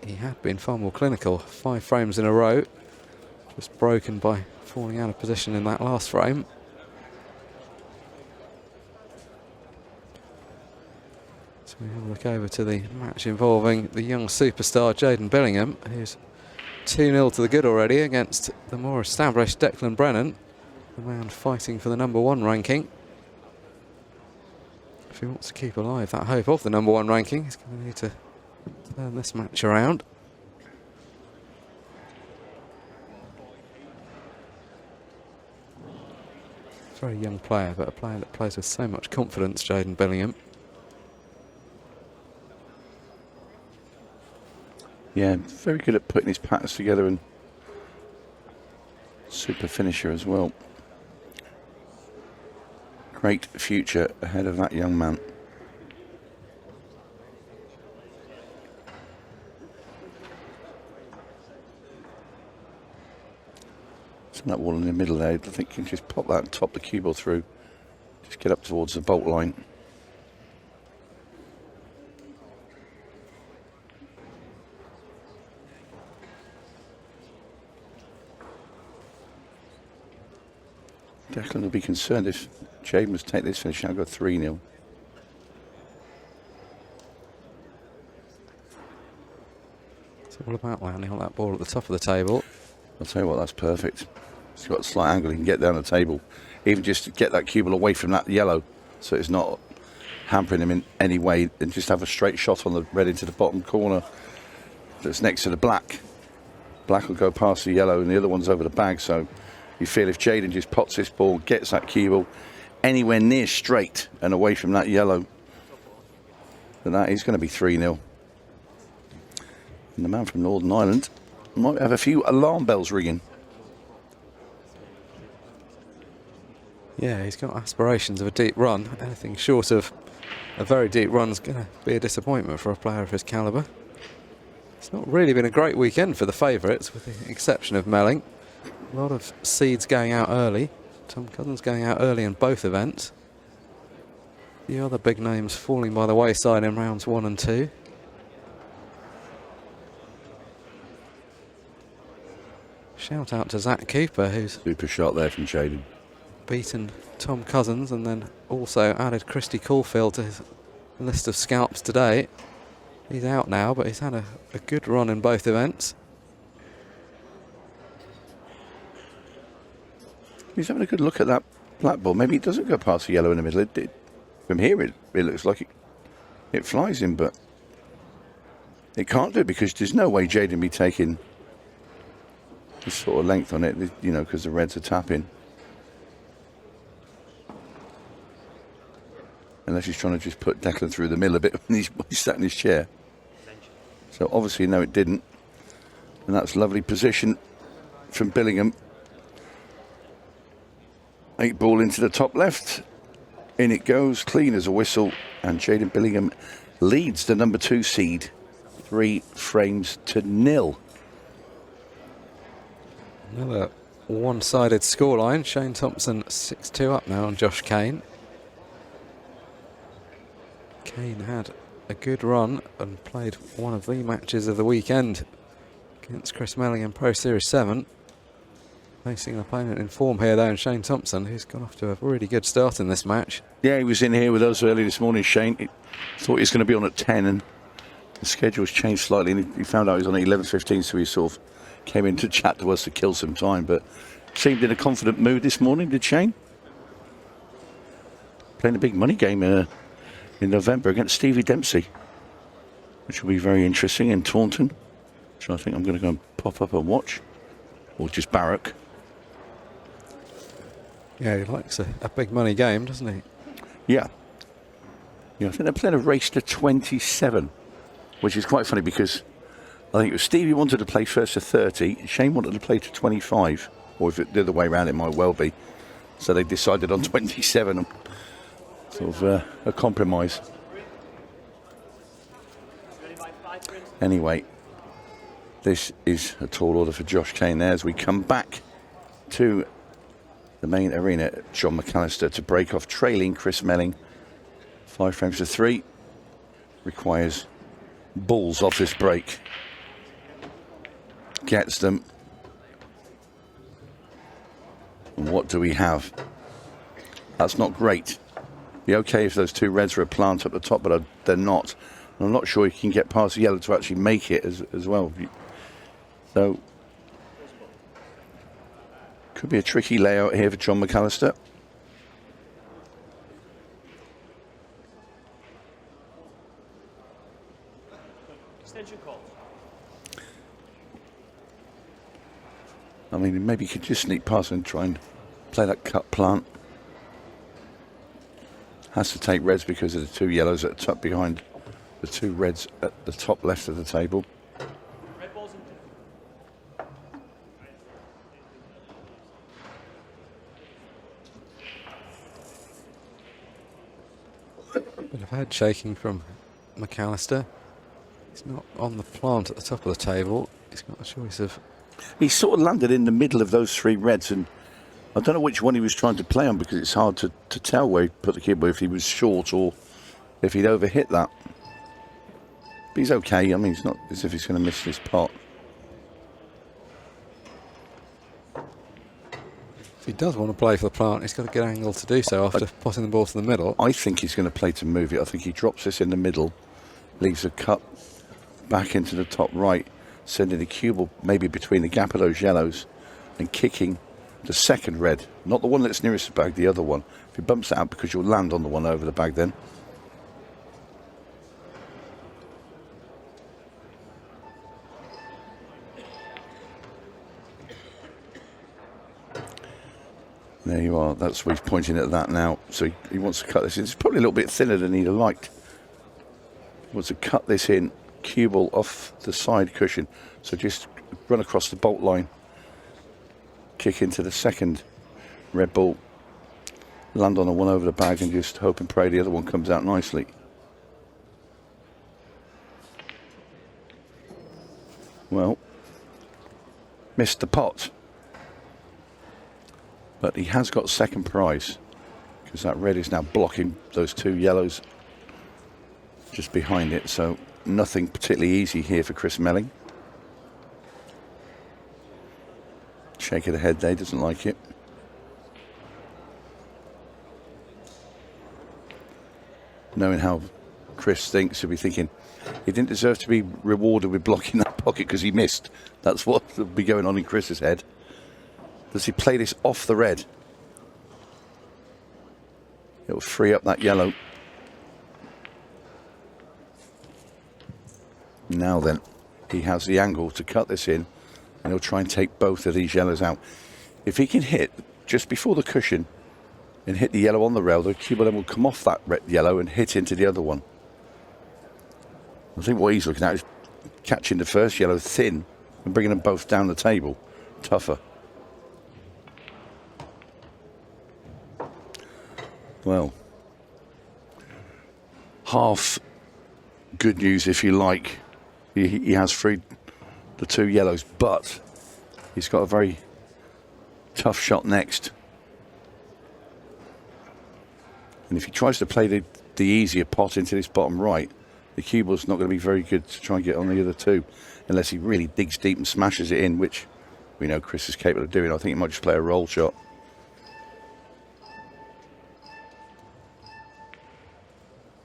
he had been far more clinical. 5 frames in a row, just broken by falling out of position in that last frame. So we have a look over to the match involving the young superstar Jayden Billingham, who's 2-0 to the good already against the more established Declan Brennan, the man fighting for the #1 ranking. If he wants to keep alive that hope of the #1 ranking, he's going to need to turn this match around. Very young player, but a player that plays with so much confidence, Jayden Billingham. Yeah, very good at putting his patterns together and super finisher as well. Great future ahead of that young man. That wall in the middle there, I think you can just pop that and top the cue ball through. Just get up towards the bolt line. Declan will be concerned if Jayden was to take this finish. Now go 3-0. It's all about landing on that ball at the top of the table. I'll tell you what, that's perfect. He's got a slight angle, he can get down the table. Even just to get that cue ball away from that yellow so it's not hampering him in any way, and just have a straight shot on the red into the bottom corner that's next to the black. Black will go past the yellow and the other one's over the bag, so you feel if Jayden just pots this ball, gets that cue ball anywhere near straight and away from that yellow, then that is going to be 3-0. And the man from Northern Ireland might have a few alarm bells ringing. Yeah, he's got aspirations of a deep run. Anything short of a very deep run is going to be a disappointment for a player of his calibre. It's not really been a great weekend for the favourites, with the exception of Melling. A lot of seeds going out early. Tom Cousins going out early in both events. The other big names falling by the wayside in rounds 1 and 2. Shout out to 𝗪𝗏𝗃𝗄𝗃, who's Super shot there from Jaden. beaten Tom Cousins and then also added 𝗧𝗏𝗃𝗄𝗃 to his list of scalps today. He's out now, but he's had a good run in both events. He's having a good look at that black ball. Maybe it doesn't go past the yellow in the middle. From here, it looks like it flies in, but it can't do it because there's no way Jaden be taking this sort of length on it, you know, because the reds are tapping. Unless he's trying to just put Declan through the middle a bit when he's sat in his chair. So obviously, no, it didn't. And that's lovely position from Billingham. 8 ball into the top left. In it goes, clean as a whistle. And Jaden Billingham leads the number 2 seed 3 frames to 0. Another one-sided scoreline. Shane Thompson 6-2 up now on Josh Kane. Kane had a good run and played one of the matches of the weekend against Chris Melling in Pro Series 7. Facing an opponent in form here though, and Shane Thompson, who's gone off to a really good start in this match. Yeah, he was in here with us early this morning, Shane. He thought he was going to be on at 10 and the schedule's changed slightly and he found out he was on at 11:15, so he sort of came in to chat to us to kill some time, but seemed in a confident mood this morning, did Shane? Playing a big money game in November against Stevie Dempsey, which will be very interesting in Taunton, which I think I'm going to go and pop up and watch, or just Barrack. Yeah, he likes a big money game, doesn't he? Yeah. Yeah, I think they're playing a race to 27, which is quite funny because I think it was Stevie wanted to play first to 30, Shane wanted to play to 25, or if it the other way around, it might well be. So they decided on 27, sort of a compromise. Anyway, this is a tall order for Josh Kane there as we come back to the main arena. Jon McAllister to break off trailing Chris Melling. 5 frames to 3. Requires balls off this break. Gets them. And what do we have? That's not great. Be okay if those 2 reds were a plant up the top, but they're not. And I'm not sure you can get past the yellow to actually make it as well. So, could be a tricky layout here for Jon McAllister. Extension calls. I mean, maybe you could just sneak past and try and play that cut plant. Has to take reds because of the 2 yellows that are tucked behind the 2 reds at the top left of the table. Red balls in. Bit of head shaking from McAllister. He's not on the plant at the top of the table. He's got a choice of... He sort of landed in the middle of those 3 reds, and I don't know which one he was trying to play on because it's hard to tell where he put the keyboard, if he was short or if he'd overhit that. But he's okay. I mean, it's not as if he's going to miss this pot. If he does want to play for the plant, he's got a good angle to do so after potting the ball to the middle. I think he's going to play to move it. I think he drops this in the middle, leaves a cut back into the top right, sending the cue ball maybe between the gap of those yellows and kicking the second red, not the one that's nearest the bag, the other one. If he bumps it out, because you'll land on the one over the bag then. There you are. That's what he's pointing at that now. So he wants to cut this in. It's probably a little bit thinner than he'd have liked. He wants to cut this in, cue ball off the side cushion. So just run across the bolt line, kick into the second red ball, land on the one over the bag, and just hope and pray the other one comes out nicely. Well, missed the pot. But he has got second prize because that red is now blocking those two yellows just behind it. So nothing particularly easy here for Chris Melling. Shake of the head there, doesn't like it. Knowing how Chris thinks, he'll be thinking he didn't deserve to be rewarded with blocking that pocket because he missed. That's what will be going on in Chris's head. Does he play this off the red? It'll free up that yellow. Now then, he has the angle to cut this in, and he'll try and take both of these yellows out. If he can hit just before the cushion and hit the yellow on the rail, the cube then will come off that red yellow and hit into the other one. I think what he's looking at is catching the first yellow thin and bringing them both down the table. Tougher. Well, half good news, if you like. He has freed the two yellows, but he's got a very tough shot next. And if he tries to play the easier pot into this bottom right, the cue ball's not going to be very good to try and get on the other two, unless he really digs deep and smashes it in, which we know Chris is capable of doing. I think he might just play a roll shot.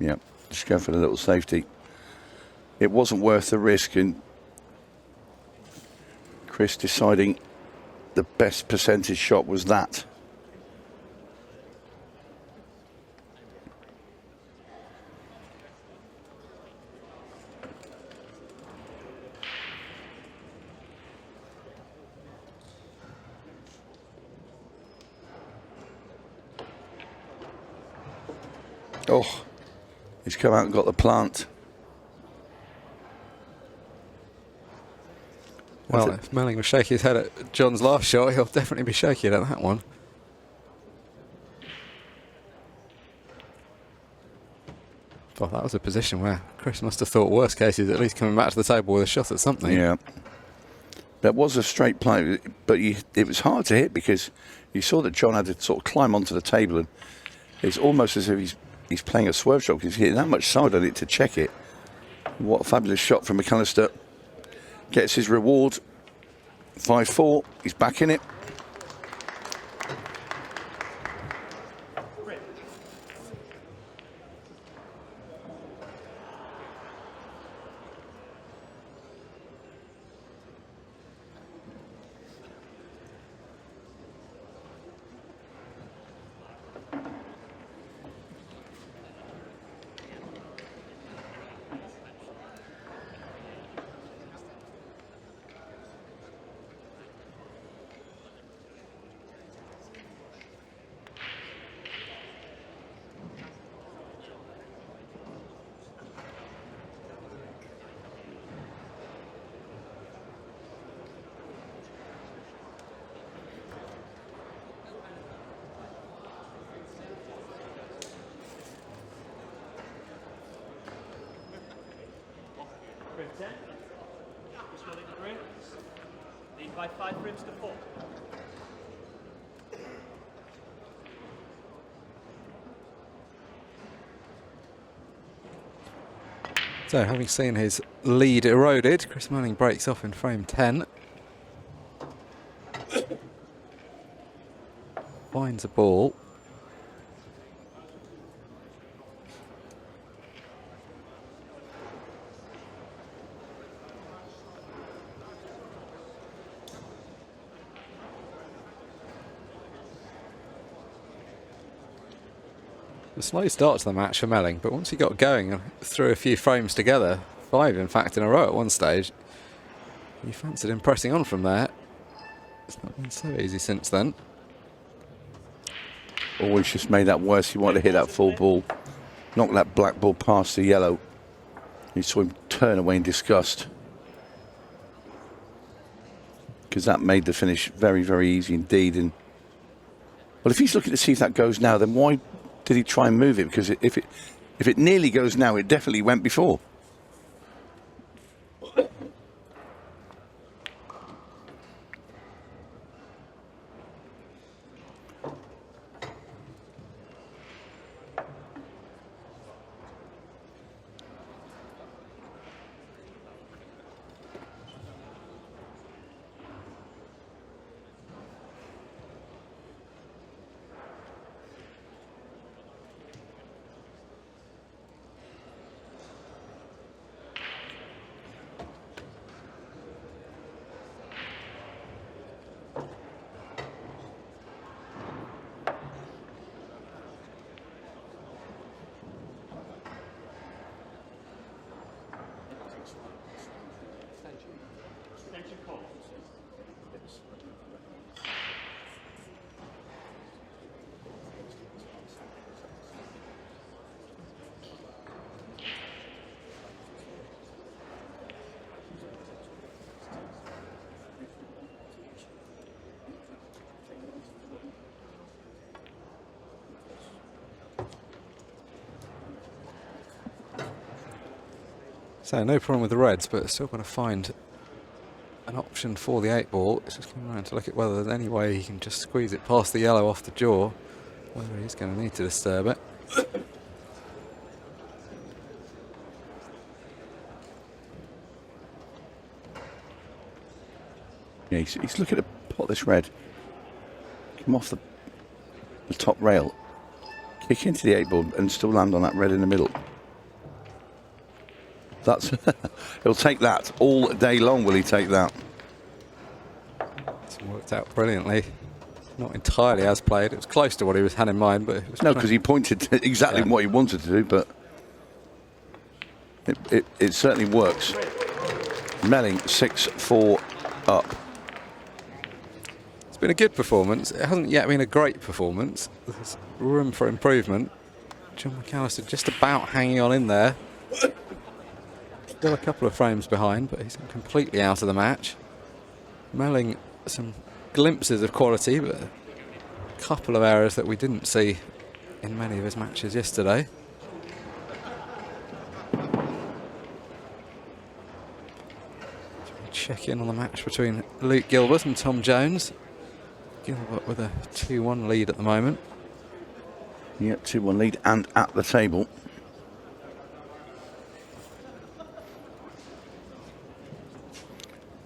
Yeah, just go for the little safety. It wasn't worth the risk, and Chris deciding the best percentage shot was that. Oh, he's come out and got the plant. Well, if Melling was shaking his head at Jon's last shot, he'll definitely be shaking at that one. Well, that was a position where Chris must have thought worst case is at least coming back to the table with a shot at something. Yeah. That was a straight play, but it was hard to hit because you saw that Jon had to sort of climb onto the table, and it's almost as if he's playing a swerve shot because he's hitting that much side on it to check it. What a fabulous shot from McAllister. Gets his reward. 5-4. He's back in it. Frame 10. Chris Melling green. Lead by 5 frames to 4. So, having seen his lead eroded, Chris Melling breaks off in frame 10. Finds a ball. A slow start to the match for Melling, but once he got going and threw a few frames together, 5 in fact in a row at one stage, he fancied him pressing on from there. It's not been so easy since then. Always just made that worse. He wanted to hit that full ball, knock that black ball past the yellow. You saw him turn away in disgust, because that made the finish very, very easy indeed. And well, if he's looking to see if that goes now, then why did he try and move it? Because if it nearly goes now, it definitely went before. So no problem with the reds, but still going to find an option for the 8-ball. It's just coming around to look at whether there's any way he can just squeeze it past the yellow off the jaw, whether he's going to need to disturb it. Yeah, he's looking to pot this red, come off the top rail, kick into the 8-ball and still land on that red in the middle. That's he'll take that all day long. Will he take that? It's worked out brilliantly. Not entirely as played. It was close to what he had in mind, but it was no, because he pointed to exactly what he wanted to do, but it certainly works. Melling 6-4 up. It's been a good performance. It hasn't yet been a great performance. There's room for improvement. Jon McAllister just about hanging on in there. Still a couple of frames behind, but he's completely out of the match. Melling some glimpses of quality, but a couple of errors that we didn't see in many of his matches yesterday. Check in on the match between Luke Gilbert and Tom Jones. Gilbert with a 2-1 lead at the moment. Yep, 2-1 lead and at the table.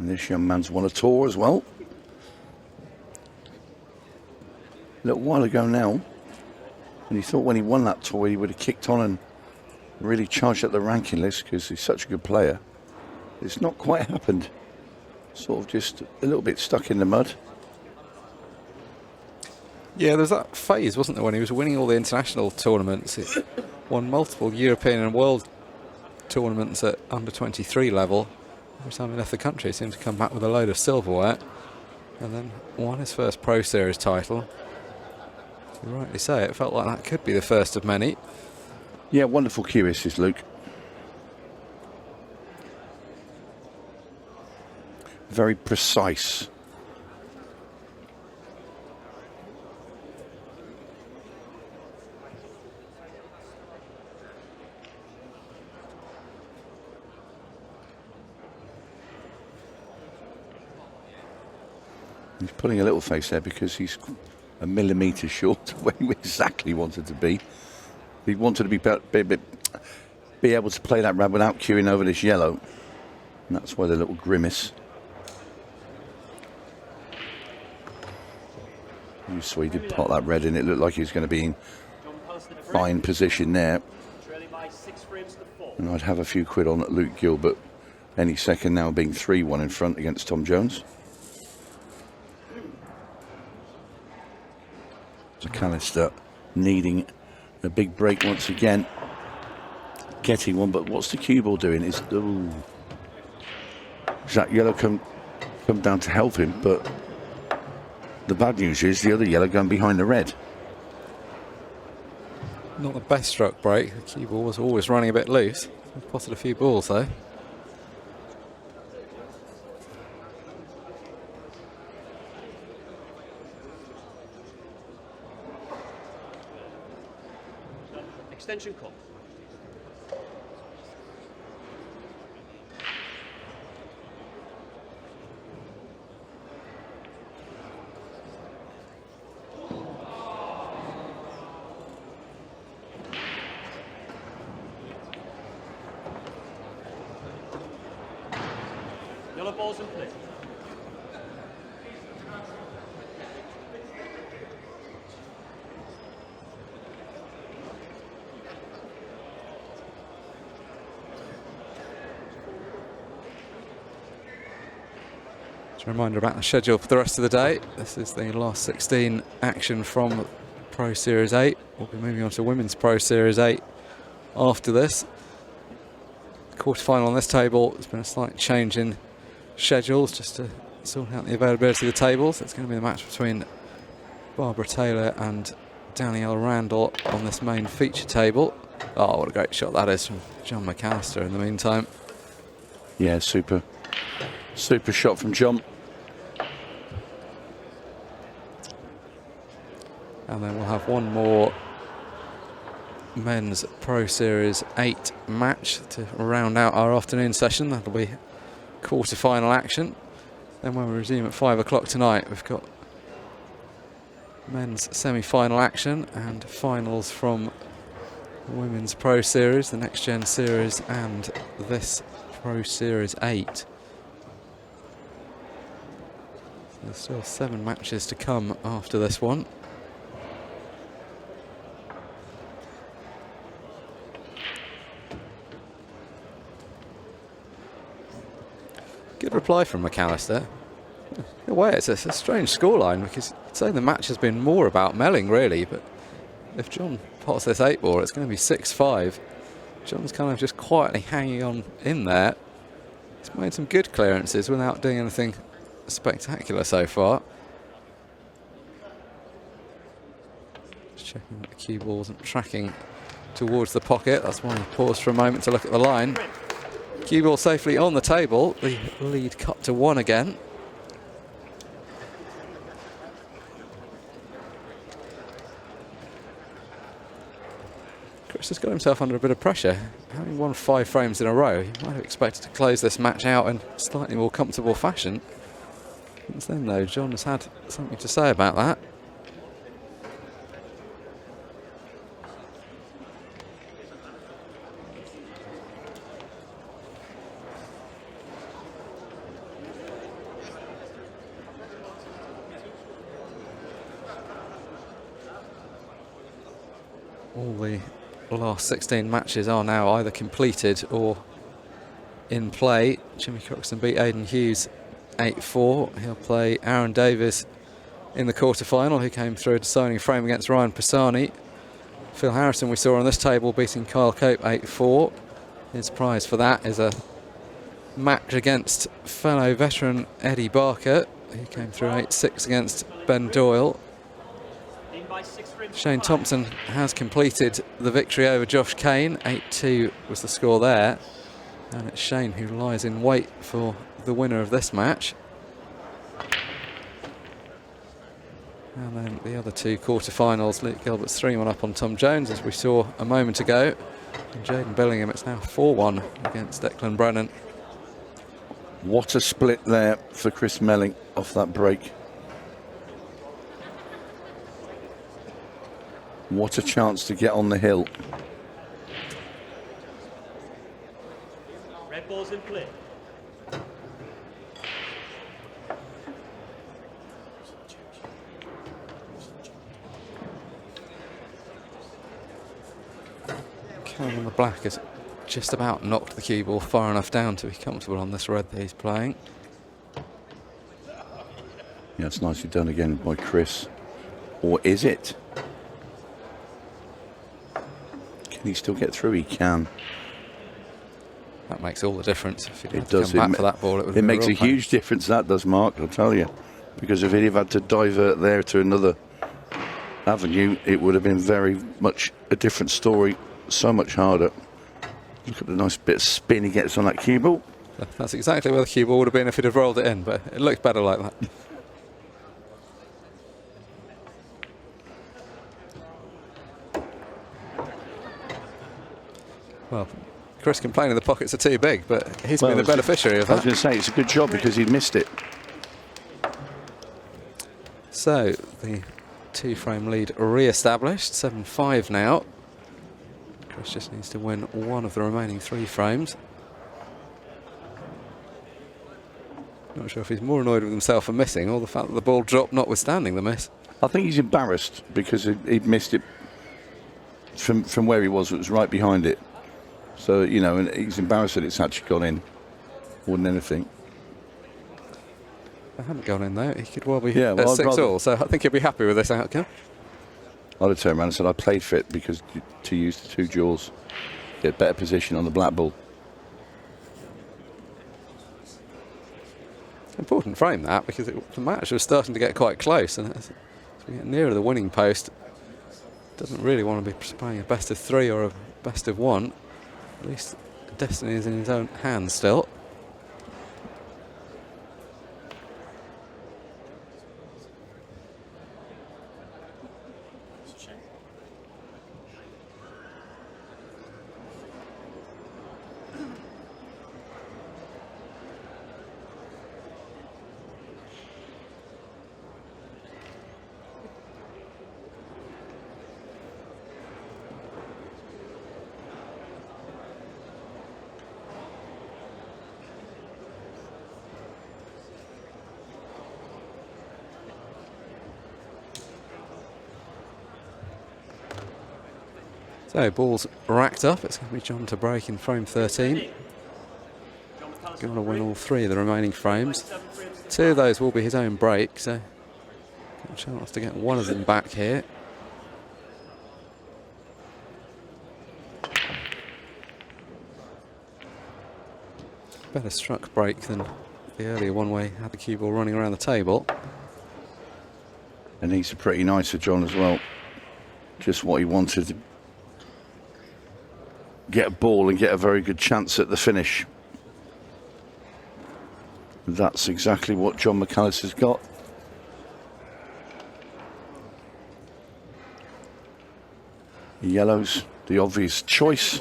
And this young man's won a tour as well. A little while ago now, and he thought when he won that tour he would have kicked on and really charged up the ranking list because he's such a good player. It's not quite happened. Sort of just a little bit stuck in the mud. Yeah, there's that phase, wasn't there, when he was winning all the international tournaments. He won multiple European and world tournaments at under 23 level. Every time he left the country, he seemed to come back with a load of silverware, and then won his first Pro Series title. You rightly say, it felt like that could be the first of many. Yeah, wonderful cue is Luke. Very precise. He's putting a little face there because he's a millimetre short of where he exactly wanted to be. He wanted to be able to play that red without queuing over this yellow. And that's why the little grimace. You saw he did pot that red in. It looked like he was going to be in fine position there. And I'd have a few quid on at Luke Gilbert any second now, being 3-1 in front against Tom Jones. McAllister needing a big break once again. Getting one, but what's the cue ball doing? Is that yellow come down to help him, but the bad news is the other yellow going behind the red. Not the best struck break. The cue ball was always running a bit loose. He potted a few balls though. Extension call. Yellow balls in play. Just a reminder about the schedule for the rest of the day. This is the last 16 action from Pro Series 8. We'll be moving on to Women's Pro Series 8 after this. Quarter-final on this table. There's been a slight change in schedules just to sort out the availability of the tables. It's going to be the match between Barbara Taylor and Danielle Randall on this main feature table. Oh, what a great shot that is from Jon McAllister in the meantime. Yeah, super shot from Jon. And then we'll have one more men's Pro Series 8 match to round out our afternoon session. That'll be quarter-final action. Then when we resume at 5 o'clock tonight, we've got men's semi-final action and finals from the Women's Pro Series, the Next Gen Series, and this Pro Series 8. There's still 7 matches to come after this one. Good reply from McAllister. In a way, it's a strange scoreline because I'd say the match has been more about Melling, really, but if Jon pots this 8 ball, it's going to be 6-5. Jon's kind of just quietly hanging on in there. He's made some good clearances without doing anything spectacular so far. Just checking that the cue ball isn't tracking towards the pocket. That's why he paused for a moment to look at the line. Cue ball safely on the table. The lead cut to 1 again. Chris has got himself under a bit of pressure. Having won 5 frames in a row, he might have expected to close this match out in slightly more comfortable fashion. Since then, though, Jon has had something to say about that. All the last 16 matches are now either completed or in play. Jimmy Croxton beat Aidan Hughes 8-4. He'll play Aaron Davies in the quarter-final, who came through a deciding frame against Ryan Pisani. Phil Harrison, we saw on this table, beating Kyle Cope 8-4. His prize for that is a match against fellow veteran Eddie Barker, who came through 8-6 against Ben Doyle. Shane Thompson has completed the victory over Josh Kane. 8-2 was the score there. And it's Shane who lies in wait for the winner of this match. And then the other 2 quarter-finals, Luke Gilbert's 3-1 up on Tom Jones, as we saw a moment ago. And Jaden Billingham, it's now 4-1 against Declan Brennan. What a split there for Chris Melling off that break. What a chance to get on the hill. Red ball's in play. Karen on the black has just about knocked the cue ball far enough down to be comfortable on this red that he's playing. Yeah, it's nicely done again by Chris. Or is it? Can he still get through? He can. That makes all the difference. If he'd It had to does. come back for that ball, It makes a huge difference, that does, Mark, I'll tell you. Because if he'd have had to divert there to another avenue, it would have been very much a different story, so much harder. Look at the nice bit of spin he gets on that cue ball. That's exactly where the cue ball would have been if he'd have rolled it in, but it looked better like that. Well, Chris complaining the pockets are too big, but he's been the beneficiary of that. I was going to say, it's a good job because he missed it. So, the 2-frame lead re-established, 7-5 now. Chris just needs to win one of the remaining 3 frames. Not sure if he's more annoyed with himself for missing or the fact that the ball dropped notwithstanding the miss. I think he's embarrassed because he'd missed it from where he was. It was right behind it. So, you know, and he's embarrassed that it's actually gone in more than anything. If it hadn't gone in though, he could well be Yeah, at well, 6-all, so I think he'll be happy with this outcome. I'd have turned around and said I played for it because to use the 2 jaws, get better position on the black ball. Important frame that, because the match was starting to get quite close, and as we get nearer the winning post, doesn't really want to be playing a best of 3 or a best of 1. At least destiny is in his own hands still. So balls racked up. It's going to be Jon to break in frame 13. Going to win all 3 of the remaining frames. 2 of those will be his own break, so a chance to get 1 of them back here. Better struck break than the earlier one where he had the cue ball running around the table. And these are pretty nice for Jon as well. Just what he wanted. To get a ball and get a very good chance at the finish. That's exactly what Jon McAllister's got. Yellow's the obvious choice.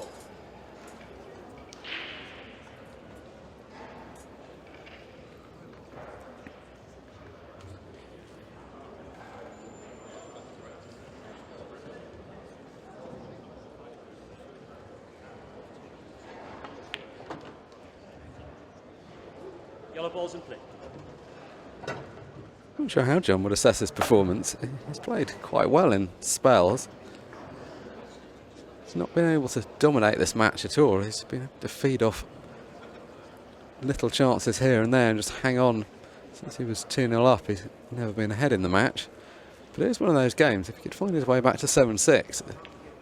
Yellow balls in play. I'm not sure how Jon would assess his performance. He's played quite well in spells. He's not been able to dominate this match at all. He's been able to feed off little chances here and there and just hang on. Since he was 2-0 up, he's never been ahead in the match. But it is one of those games, if he could find his way back to 7-6,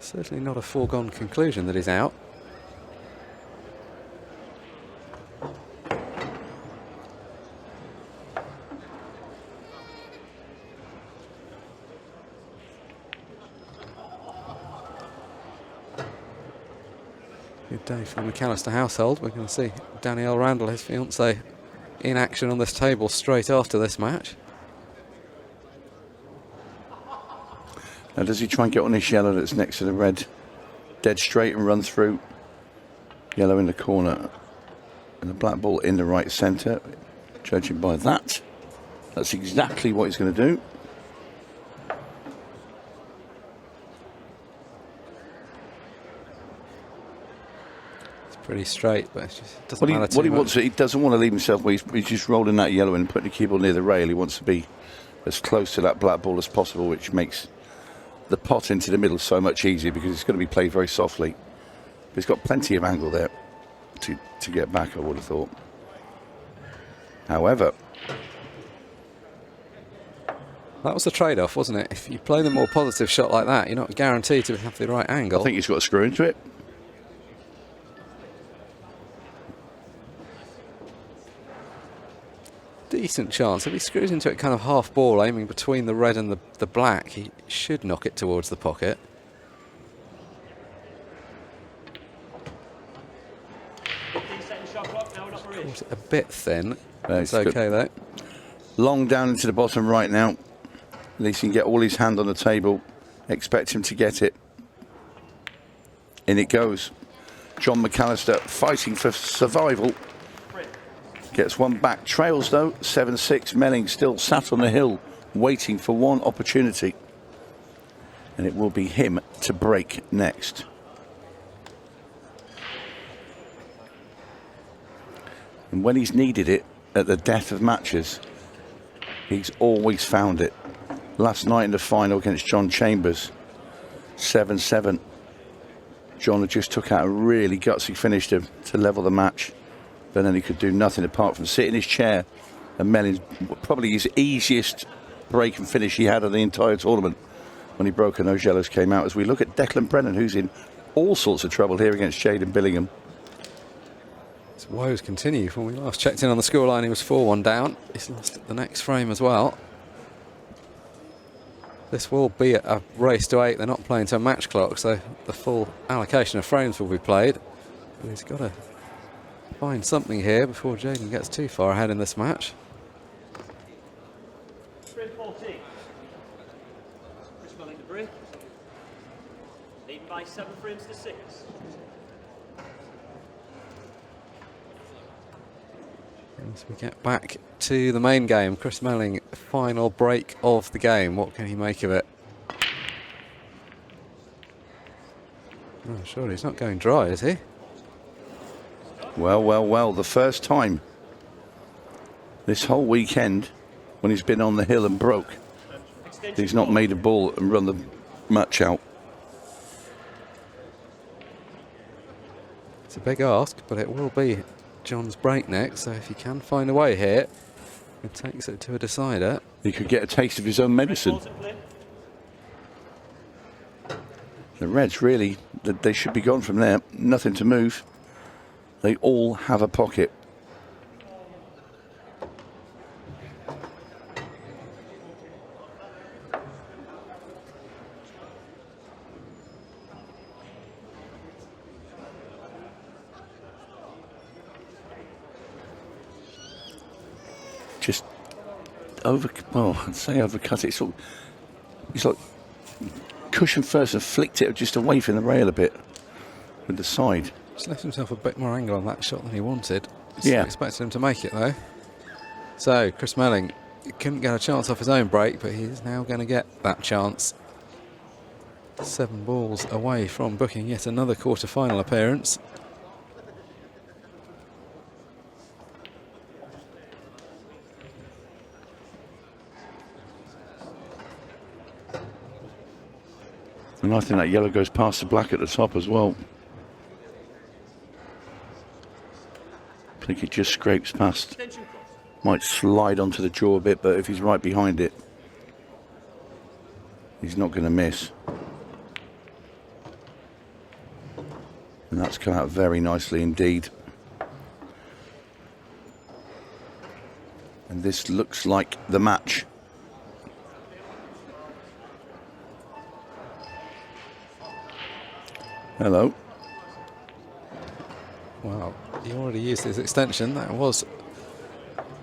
certainly not a foregone conclusion that he's out. Good day for the McAllister household. We're going to see Danielle Randall, his fiancée, in action on this table straight after this match. Now does he try and get on this yellow that's next to the red? Dead straight and run through. Yellow in the corner. And the black ball in the right centre. Judging by that, that's exactly what he's going to do. Pretty straight, but it just doesn't matter too what he much. wants, he doesn't want to leave himself where he's just rolling that yellow and putting the cue ball near the rail. He wants to be as close to that black ball as possible, which makes the pot into the middle so much easier because it's going to be played very softly. But he's got plenty of angle there to get back, I would have thought. However, that was the trade-off, wasn't it? If you play the more positive shot like that, you're not guaranteed to have the right angle. I think he's got to screw into it. Decent chance. If he screws into it kind of half ball, aiming between the red and the black, he should knock it towards the pocket. Caught it a bit thin. It's okay though. Long down into the bottom right now. At least he can get all his hand on the table. Expect him to get it. In it goes. Jon McAllister fighting for survival. Gets one back. Trails though. 7-6. Melling still sat on the hill waiting for one opportunity. And it will be him to break next. And when he's needed it at the death of matches, he's always found it. Last night in the final against John Chambers, 7-7. Jon had just took out a really gutsy finish to level the match. But then he could do nothing apart from sit in his chair. And Melling's probably his easiest break and finish he had of the entire tournament when he broke and those yellows came out. As we look at Declan Brennan, who's in all sorts of trouble here against Jaden Billingham. His woes continue. When we last checked in on the scoreline, he was 4-1 down. He's lost the next frame as well. This will be a race to 8. They're not playing to a match clock, so the full allocation of frames will be played. But he's got to find something here before Jaden gets too far ahead in this match. Frame 14. Chris Melling to break. Leading by 7 frames to 6. As we get back to the main game, Chris Melling, final break of the game. What can he make of it? Oh, surely he's not going dry, is he? Well, well, well, the first time this whole weekend when he's been on the hill and broke, he's not made a ball and run the match out. It's a big ask, but it will be Jon's break next, so if he can find a way here, it takes it to a decider. He could get a taste of his own medicine. The Reds really, they should be gone from there. Nothing to move. They all have a pocket. Just I'd say overcut it. It's like cushion first and flicked it just away from the rail a bit with the side. Just left himself a bit more angle on that shot than he wanted. Yeah. Expected him to make it though. So Chris Melling couldn't get a chance off his own break, but he's now going to get that chance. 7 balls away from booking yet another quarter-final appearance. And I think that yellow goes past the black at the top as well. I think it just scrapes past. Might slide onto the jaw a bit, but if he's right behind it, he's not going to miss. And that's come out very nicely indeed. And this looks like the match. Hello. Wow, he already used his extension. That was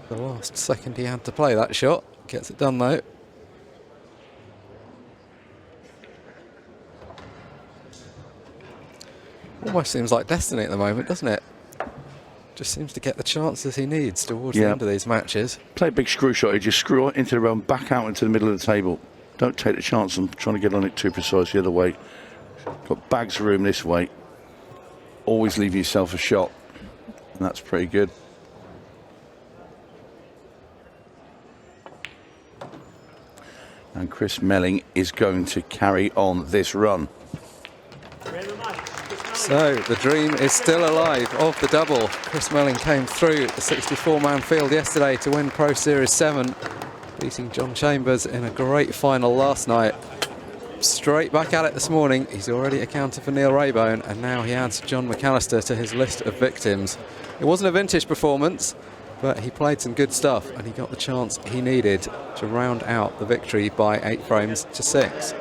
the last second he had to play that shot. Gets it done though. Almost seems like destiny at the moment, doesn't it? Just seems to get the chances he needs towards the end of these matches. Play a big screw shot. You just screw it into the round, back out into the middle of the table. Don't take the chance on trying to get on it too precise the other way. Got bags of room this way. Always leave yourself a shot. And that's pretty good. And Chris Melling is going to carry on this run. So the dream is still alive of the double. Chris Melling came through the 64-man field yesterday to win Pro Series 7, beating Jon Chambers in a great final last night. Straight back at it this morning. He's already accounted for 𝗨𝗡𝗵𝗵𝗏, and now he adds Jon McAllister to his list of victims. It wasn't a vintage performance, but he played some good stuff and he got the chance he needed to round out the victory by 8 frames to 6.